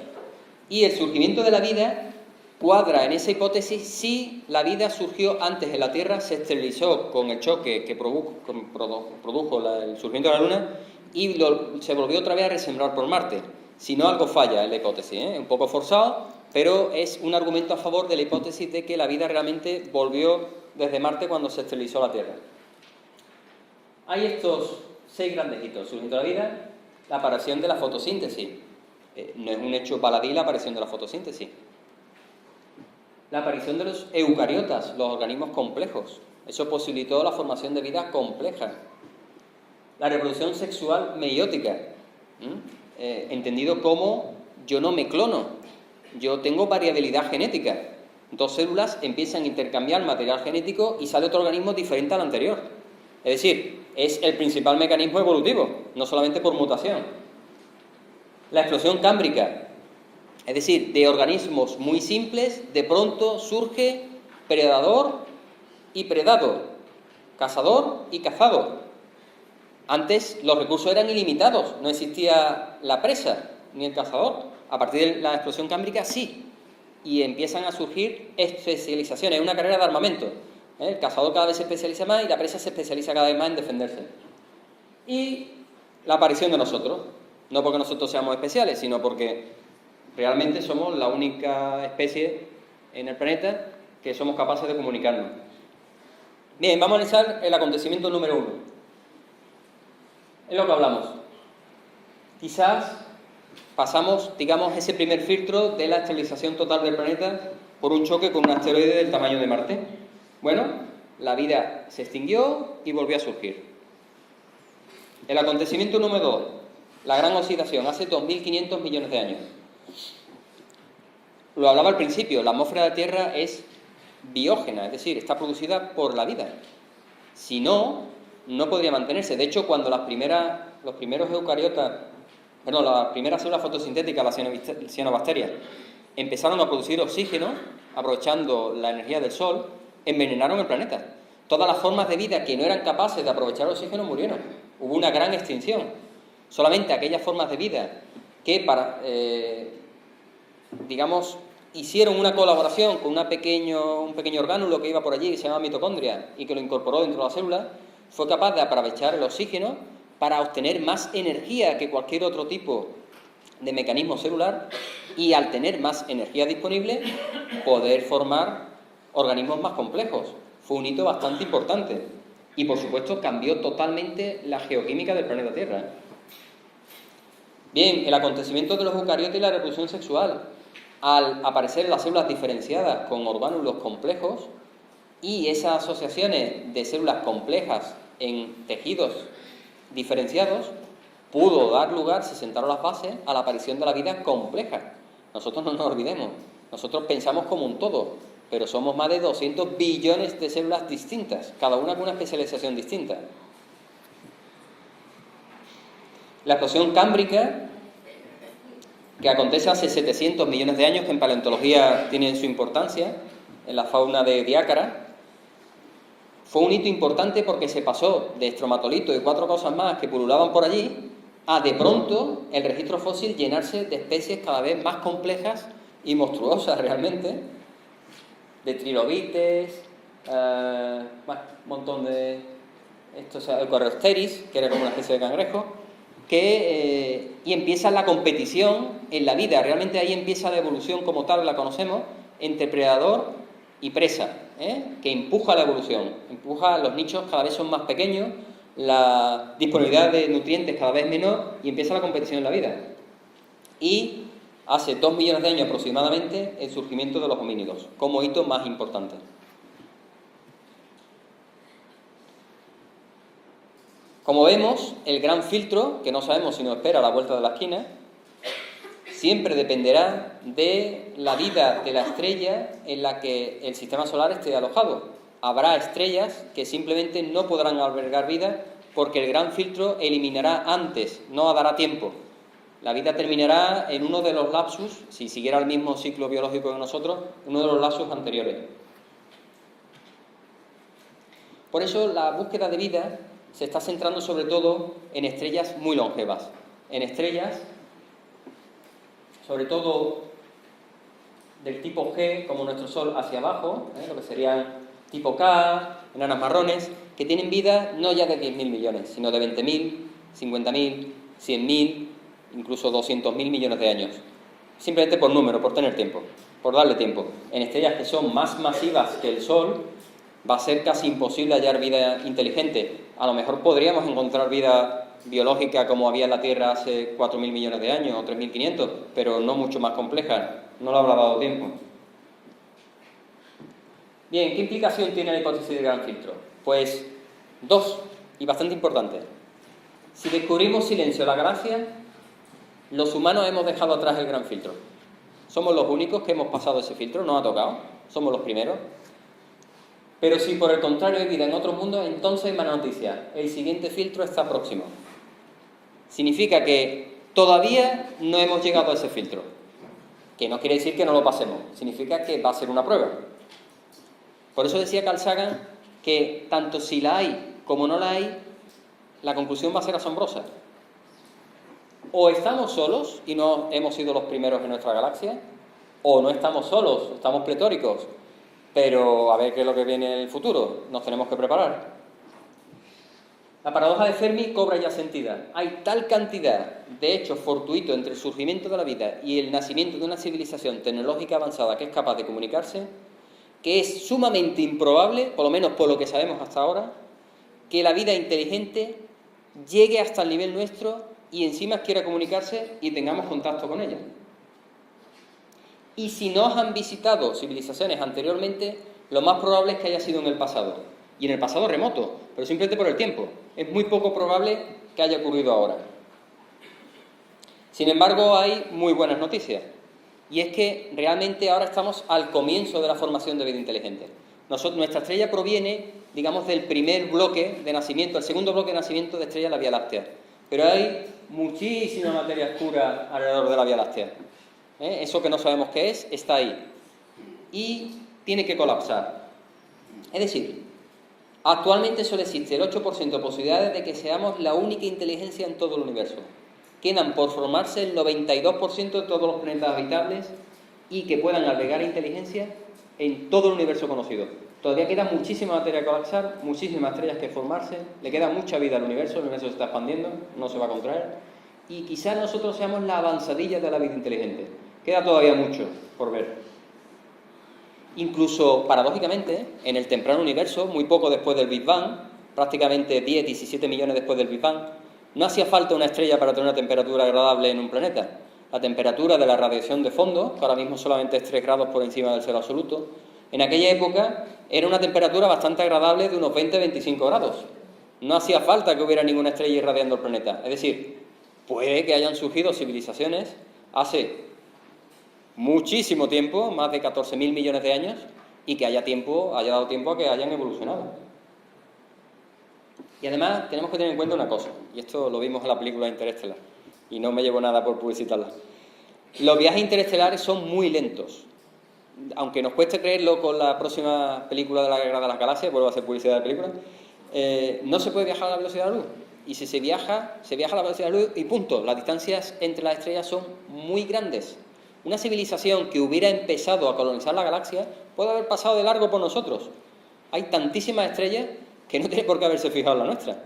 Y el surgimiento de la vida cuadra en esa hipótesis si la vida surgió antes en la Tierra, se esterilizó con el choque que produjo el surgimiento de la Luna y se volvió otra vez a resembrar por Marte. Si no, algo falla en la hipótesis, un poco forzado, pero es un argumento a favor de la hipótesis de que la vida realmente volvió desde Marte cuando se esterilizó la Tierra. Hay estos 6 grandes hitos: el surgimiento de la vida, la aparición de la fotosíntesis. No es un hecho baladí la aparición de la fotosíntesis. La aparición de los eucariotas, los organismos complejos. Eso posibilitó la formación de vida compleja. La reproducción sexual meiótica, entendido como yo no me clono, yo tengo variabilidad genética. 2 células empiezan a intercambiar material genético y sale otro organismo diferente al anterior. Es decir, es el principal mecanismo evolutivo, no solamente por mutación. La explosión cámbrica, es decir, de organismos muy simples, de pronto surge predador y predado, cazador y cazado. Antes los recursos eran ilimitados, no existía la presa ni el cazador. A partir de la explosión cámbrica sí, y empiezan a surgir especializaciones, es una carrera de armamento. El cazador cada vez se especializa más y la presa se especializa cada vez más en defenderse. Y la aparición de nosotros, no porque nosotros seamos especiales, sino porque realmente somos la única especie en el planeta que somos capaces de comunicarnos. Bien, vamos a analizar el acontecimiento número 1. Es lo que hablamos. Quizás pasamos, digamos, ese primer filtro de la esterilización total del planeta por un choque con un asteroide del tamaño de Marte. Bueno, la vida se extinguió y volvió a surgir. El acontecimiento número 2, la gran oxidación, hace 2.500 millones de años. Lo hablaba al principio, la atmósfera de la Tierra es biógena, es decir, está producida por la vida. Si no, no podría mantenerse. De hecho, cuando las primeras células fotosintéticas, las cianobacterias, empezaron a producir oxígeno, aprovechando la energía del Sol, envenenaron el planeta. Todas las formas de vida que no eran capaces de aprovechar el oxígeno murieron. Hubo una gran extinción. Solamente aquellas formas de vida que hicieron una colaboración con un pequeño orgánulo que iba por allí, que se llama mitocondria, y que lo incorporó dentro de la célula, fue capaz de aprovechar el oxígeno para obtener más energía que cualquier otro tipo de mecanismo celular y, al tener más energía disponible, poder formar organismos más complejos. Fue un hito bastante importante y, por supuesto, cambió totalmente la geoquímica del planeta Tierra. Bien, el acontecimiento de los eucariotas y la reproducción sexual. Al aparecer las células diferenciadas con orgánulos complejos y esas asociaciones de células complejas en tejidos diferenciados, pudo dar lugar, se sentaron las bases, a la aparición de la vida compleja. Nosotros no nos olvidemos, nosotros pensamos como un todo, pero somos más de 200 billones de células distintas, cada una con una especialización distinta. La explosión cámbrica, que acontece hace 700 millones de años, que en paleontología tiene su importancia, en la fauna de Diácara, fue un hito importante porque se pasó de estromatolitos y 4 cosas más que pululaban por allí a, de pronto, el registro fósil llenarse de especies cada vez más complejas y monstruosas realmente, de trilobites, un montón de Eucaryosteris, que era como una especie de cangrejo, y empieza la competición en la vida. Realmente ahí empieza la evolución como tal, la conocemos, entre predador y presa, que empuja la evolución, los nichos cada vez son más pequeños, la disponibilidad de nutrientes cada vez menor y empieza la competición en la vida. Y hace 2 millones de años aproximadamente el surgimiento de los homínidos, como hito más importante. Como vemos, el gran filtro, que no sabemos si nos espera a la vuelta de la esquina, siempre dependerá de la vida de la estrella en la que el sistema solar esté alojado. Habrá estrellas que simplemente no podrán albergar vida porque el gran filtro eliminará antes, no dará tiempo. La vida terminará en uno de los lapsus, si siguiera el mismo ciclo biológico que nosotros, uno de los lapsus anteriores. Por eso la búsqueda de vida se está centrando sobre todo en estrellas muy longevas, en estrellas sobre todo del tipo G, como nuestro Sol, hacia abajo, lo que serían tipo K, enanas marrones, que tienen vida no ya de 10.000 millones, sino de 20.000, 50.000, 100.000, incluso 200.000 millones de años. Simplemente por número, por tener tiempo, por darle tiempo. En estrellas que son más masivas que el Sol, va a ser casi imposible hallar vida inteligente. A lo mejor podríamos encontrar vida biológica como había en la Tierra hace 4.000 millones de años o 3.500, pero no mucho más compleja, no le habrá dado tiempo. Bien, ¿qué implicación tiene la hipótesis del gran filtro? Pues dos, y bastante importantes. Si descubrimos silencio en la galaxia, los humanos hemos dejado atrás el gran filtro. Somos los únicos que hemos pasado ese filtro, no ha tocado, somos los primeros. Pero si por el contrario hay vida en otros mundos, entonces mala noticia, el siguiente filtro está próximo. Significa que todavía no hemos llegado a ese filtro, que no quiere decir que no lo pasemos, significa que va a ser una prueba. Por eso decía Carl Sagan que tanto si la hay como no la hay, la conclusión va a ser asombrosa. O estamos solos y no hemos sido los primeros en nuestra galaxia, o no estamos solos, estamos pletóricos, pero a ver qué es lo que viene en el futuro, nos tenemos que preparar. La paradoja de Fermi cobra ya sentido. Hay tal cantidad de hechos fortuitos entre el surgimiento de la vida y el nacimiento de una civilización tecnológica avanzada que es capaz de comunicarse, que es sumamente improbable, por lo menos por lo que sabemos hasta ahora, que la vida inteligente llegue hasta el nivel nuestro y encima quiera comunicarse y tengamos contacto con ella. Y si nos han visitado civilizaciones anteriormente, lo más probable es que haya sido en el pasado. Y en el pasado remoto, pero simplemente por el tiempo. Es muy poco probable que haya ocurrido ahora. Sin embargo, hay muy buenas noticias. Y es que realmente ahora estamos al comienzo de la formación de vida inteligente. Nuestra estrella proviene, digamos, del primer bloque de nacimiento, el segundo bloque de nacimiento de estrella de la Vía Láctea. Pero hay muchísima materia oscura alrededor de la Vía Láctea. Eso que no sabemos qué es, está ahí. Y tiene que colapsar. Es decir, actualmente solo existe el 8% de posibilidades de que seamos la única inteligencia en todo el universo. Quedan por formarse el 92% de todos los planetas habitables y que puedan albergar inteligencia en todo el universo conocido. Todavía queda muchísima materia que colapsar, muchísimas estrellas que formarse, le queda mucha vida al universo, el universo se está expandiendo, no se va a contraer, y quizás nosotros seamos la avanzadilla de la vida inteligente. Queda todavía mucho por ver. Incluso, paradójicamente, en el temprano universo, muy poco después del Big Bang, prácticamente 10-17 millones después del Big Bang, no hacía falta una estrella para tener una temperatura agradable en un planeta. La temperatura de la radiación de fondo, que ahora mismo solamente es 3 grados por encima del cero absoluto, en aquella época era una temperatura bastante agradable de unos 20-25 grados. No hacía falta que hubiera ninguna estrella irradiando el planeta. Es decir, puede que hayan surgido civilizaciones hace muchísimo tiempo, más de 14.000 millones de años, y que haya dado tiempo a que hayan evolucionado. Y además tenemos que tener en cuenta una cosa, y esto lo vimos en la película Interestelar, y no me llevo nada por publicitarla. Los viajes interestelares son muy lentos. Aunque nos cueste creerlo con la próxima película de la Guerra de las Galaxias, vuelvo a hacer publicidad de película, no se puede viajar a la velocidad de la luz. Y si se viaja a la velocidad de la luz y punto. Las distancias entre las estrellas son muy grandes. Una civilización que hubiera empezado a colonizar la galaxia puede haber pasado de largo por nosotros. Hay tantísimas estrellas que no tiene por qué haberse fijado en la nuestra.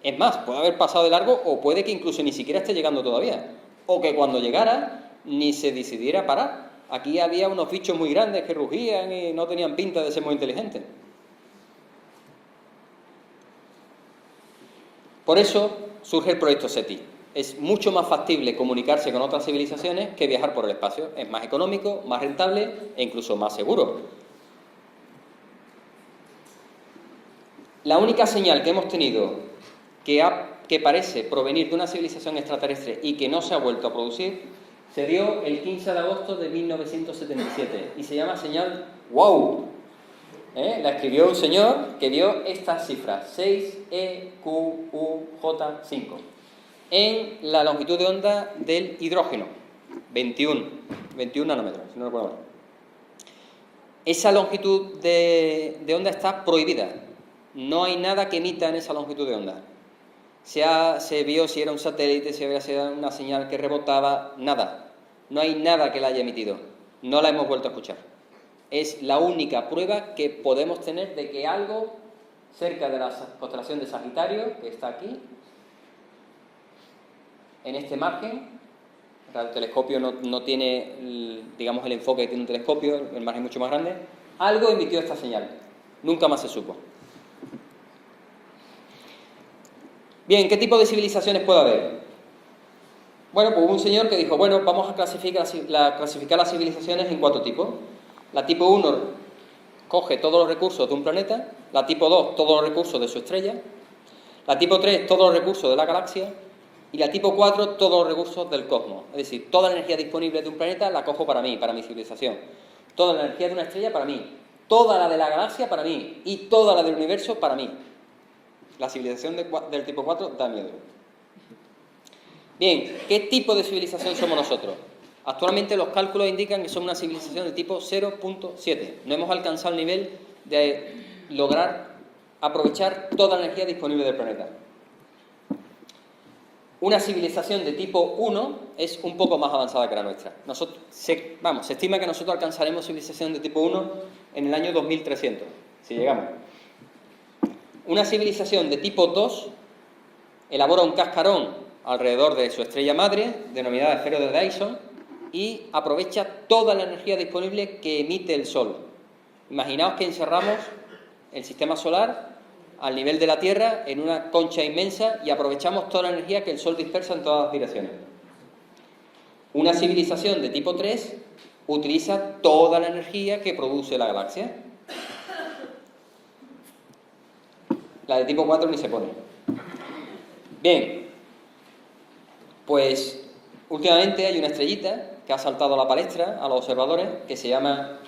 Es más, puede haber pasado de largo o puede que incluso ni siquiera esté llegando todavía. O que cuando llegara ni se decidiera parar. Aquí había unos bichos muy grandes que rugían y no tenían pinta de ser muy inteligentes. Por eso surge el proyecto SETI. Es mucho más factible comunicarse con otras civilizaciones que viajar por el espacio. Es más económico, más rentable e incluso más seguro. La única señal que hemos tenido que parece provenir de una civilización extraterrestre y que no se ha vuelto a producir se dio el 15 de agosto de 1977 y se llama señal WOW. La escribió un señor que vio estas cifras, 6EQUJ5, en la longitud de onda del hidrógeno, 21 nanómetros, si no recuerdo mal. Esa longitud de onda está prohibida. No hay nada que emita en esa longitud de onda. Se vio si era un satélite, si era una señal que rebotaba, nada. No hay nada que la haya emitido. No la hemos vuelto a escuchar. Es la única prueba que podemos tener de que algo cerca de la constelación de Sagitario, que está aquí, en este margen, el telescopio no tiene, digamos, el enfoque que tiene un telescopio, el margen es mucho más grande, algo emitió esta señal. Nunca más se supo. Bien, ¿qué tipo de civilizaciones puede haber? Bueno, pues hubo un señor que dijo, bueno, vamos a clasificar las civilizaciones en 4 tipos. La tipo 1 coge todos los recursos de un planeta, la tipo 2 todos los recursos de su estrella, la tipo 3 todos los recursos de la galaxia y la tipo 4 todos los recursos del cosmos. Es decir, toda la energía disponible de un planeta la cojo para mí, para mi civilización. Toda la energía de una estrella para mí, toda la de la galaxia para mí y toda la del universo para mí. La civilización del tipo 4 da miedo. Bien, ¿qué tipo de civilización somos nosotros? Actualmente los cálculos indican que somos una civilización de tipo 0.7. No hemos alcanzado el nivel de lograr aprovechar toda la energía disponible del planeta. Una civilización de tipo 1 es un poco más avanzada que la nuestra. Se estima que nosotros alcanzaremos civilización de tipo 1 en el año 2300, si llegamos. Una civilización de tipo 2 elabora un cascarón alrededor de su estrella madre, denominada esfero de Dyson, y aprovecha toda la energía disponible que emite el Sol. Imaginaos que encerramos el sistema solar al nivel de la Tierra en una concha inmensa y aprovechamos toda la energía que el Sol dispersa en todas las direcciones. Una civilización de tipo 3 utiliza toda la energía que produce la galaxia. La de tipo 4 ni se pone. Bien, pues últimamente hay una estrellita que ha saltado a la palestra a los observadores que se llama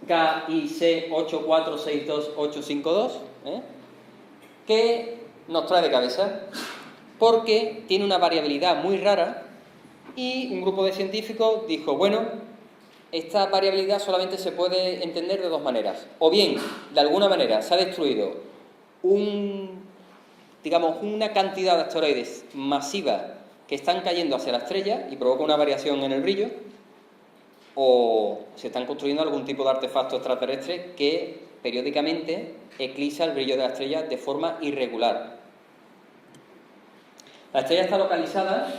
KIC 8462852, que nos trae de cabeza porque tiene una variabilidad muy rara y un grupo de científicos dijo, bueno, esta variabilidad solamente se puede entender de 2 maneras. O bien, de alguna manera, se ha destruido una cantidad de asteroides masiva que están cayendo hacia la estrella y provoca una variación en el brillo, o se están construyendo algún tipo de artefacto extraterrestre que periódicamente eclipsa el brillo de la estrella de forma irregular. La estrella está localizada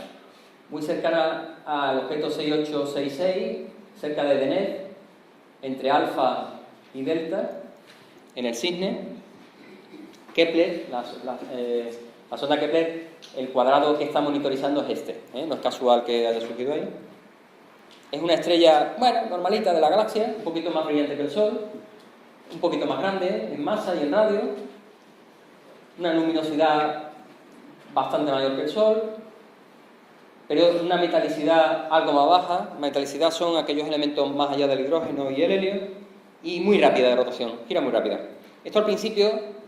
muy cercana al objeto 6866, cerca de Deneb, entre Alfa y Delta, en el Cisne. Kepler, la sonda Kepler, el cuadrado que está monitorizando es este, no es casual que haya surgido ahí. Es una estrella, bueno, normalita de la galaxia, un poquito más brillante que el Sol, un poquito más grande en masa y en radio, una luminosidad bastante mayor que el Sol, pero una metalicidad algo más baja. Metalicidad son aquellos elementos más allá del hidrógeno y el helio, y muy rápida de rotación, gira muy rápida. Esto al principio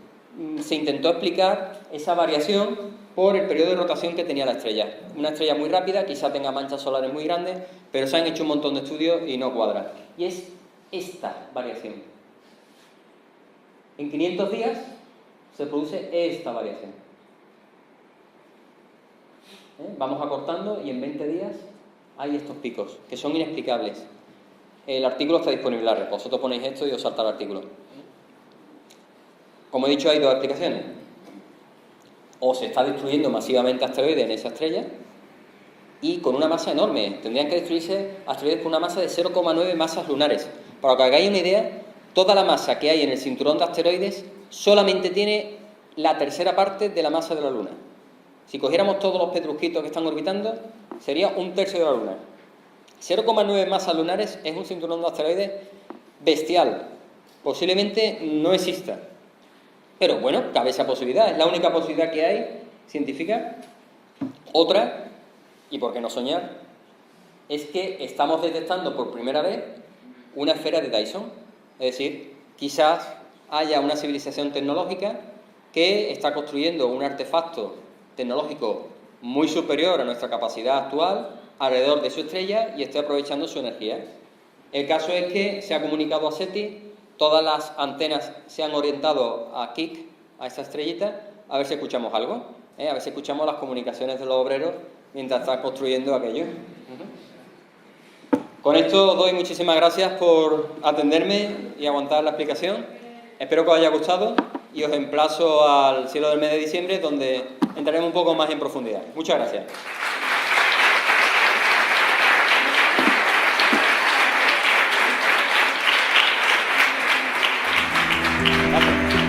se intentó explicar esa variación por el periodo de rotación que tenía la estrella. Una estrella muy rápida, quizá tenga manchas solares muy grandes, pero se han hecho un montón de estudios y no cuadra. Y es esta variación. En 500 días se produce esta variación. Vamos acortando y en 20 días hay estos picos, que son inexplicables. El artículo está disponible en la red. Vosotros ponéis esto y os salta el artículo. Como he dicho, hay 2 explicaciones. O se está destruyendo masivamente asteroides en esa estrella y con una masa enorme. Tendrían que destruirse asteroides con una masa de 0,9 masas lunares. Para que hagáis una idea, toda la masa que hay en el cinturón de asteroides solamente tiene la tercera parte de la masa de la Luna. Si cogiéramos todos los pedrusquitos que están orbitando, sería 1/3 de la Luna. 0,9 masas lunares es un cinturón de asteroides bestial. Posiblemente no exista. Pero bueno, cabe esa posibilidad. Es la única posibilidad que hay científica. Otra, y por qué no soñar, es que estamos detectando por primera vez una esfera de Dyson. Es decir, quizás haya una civilización tecnológica que está construyendo un artefacto tecnológico muy superior a nuestra capacidad actual alrededor de su estrella y esté aprovechando su energía. El caso es que se ha comunicado a SETI, todas las antenas se han orientado a Kik, a esta estrellita, a ver si escuchamos algo, a ver si escuchamos las comunicaciones de los obreros mientras están construyendo aquello. Con esto os doy muchísimas gracias por atenderme y aguantar la explicación. Espero que os haya gustado y os emplazo al cielo del mes de diciembre, donde entraremos un poco más en profundidad. Muchas gracias. Gracias.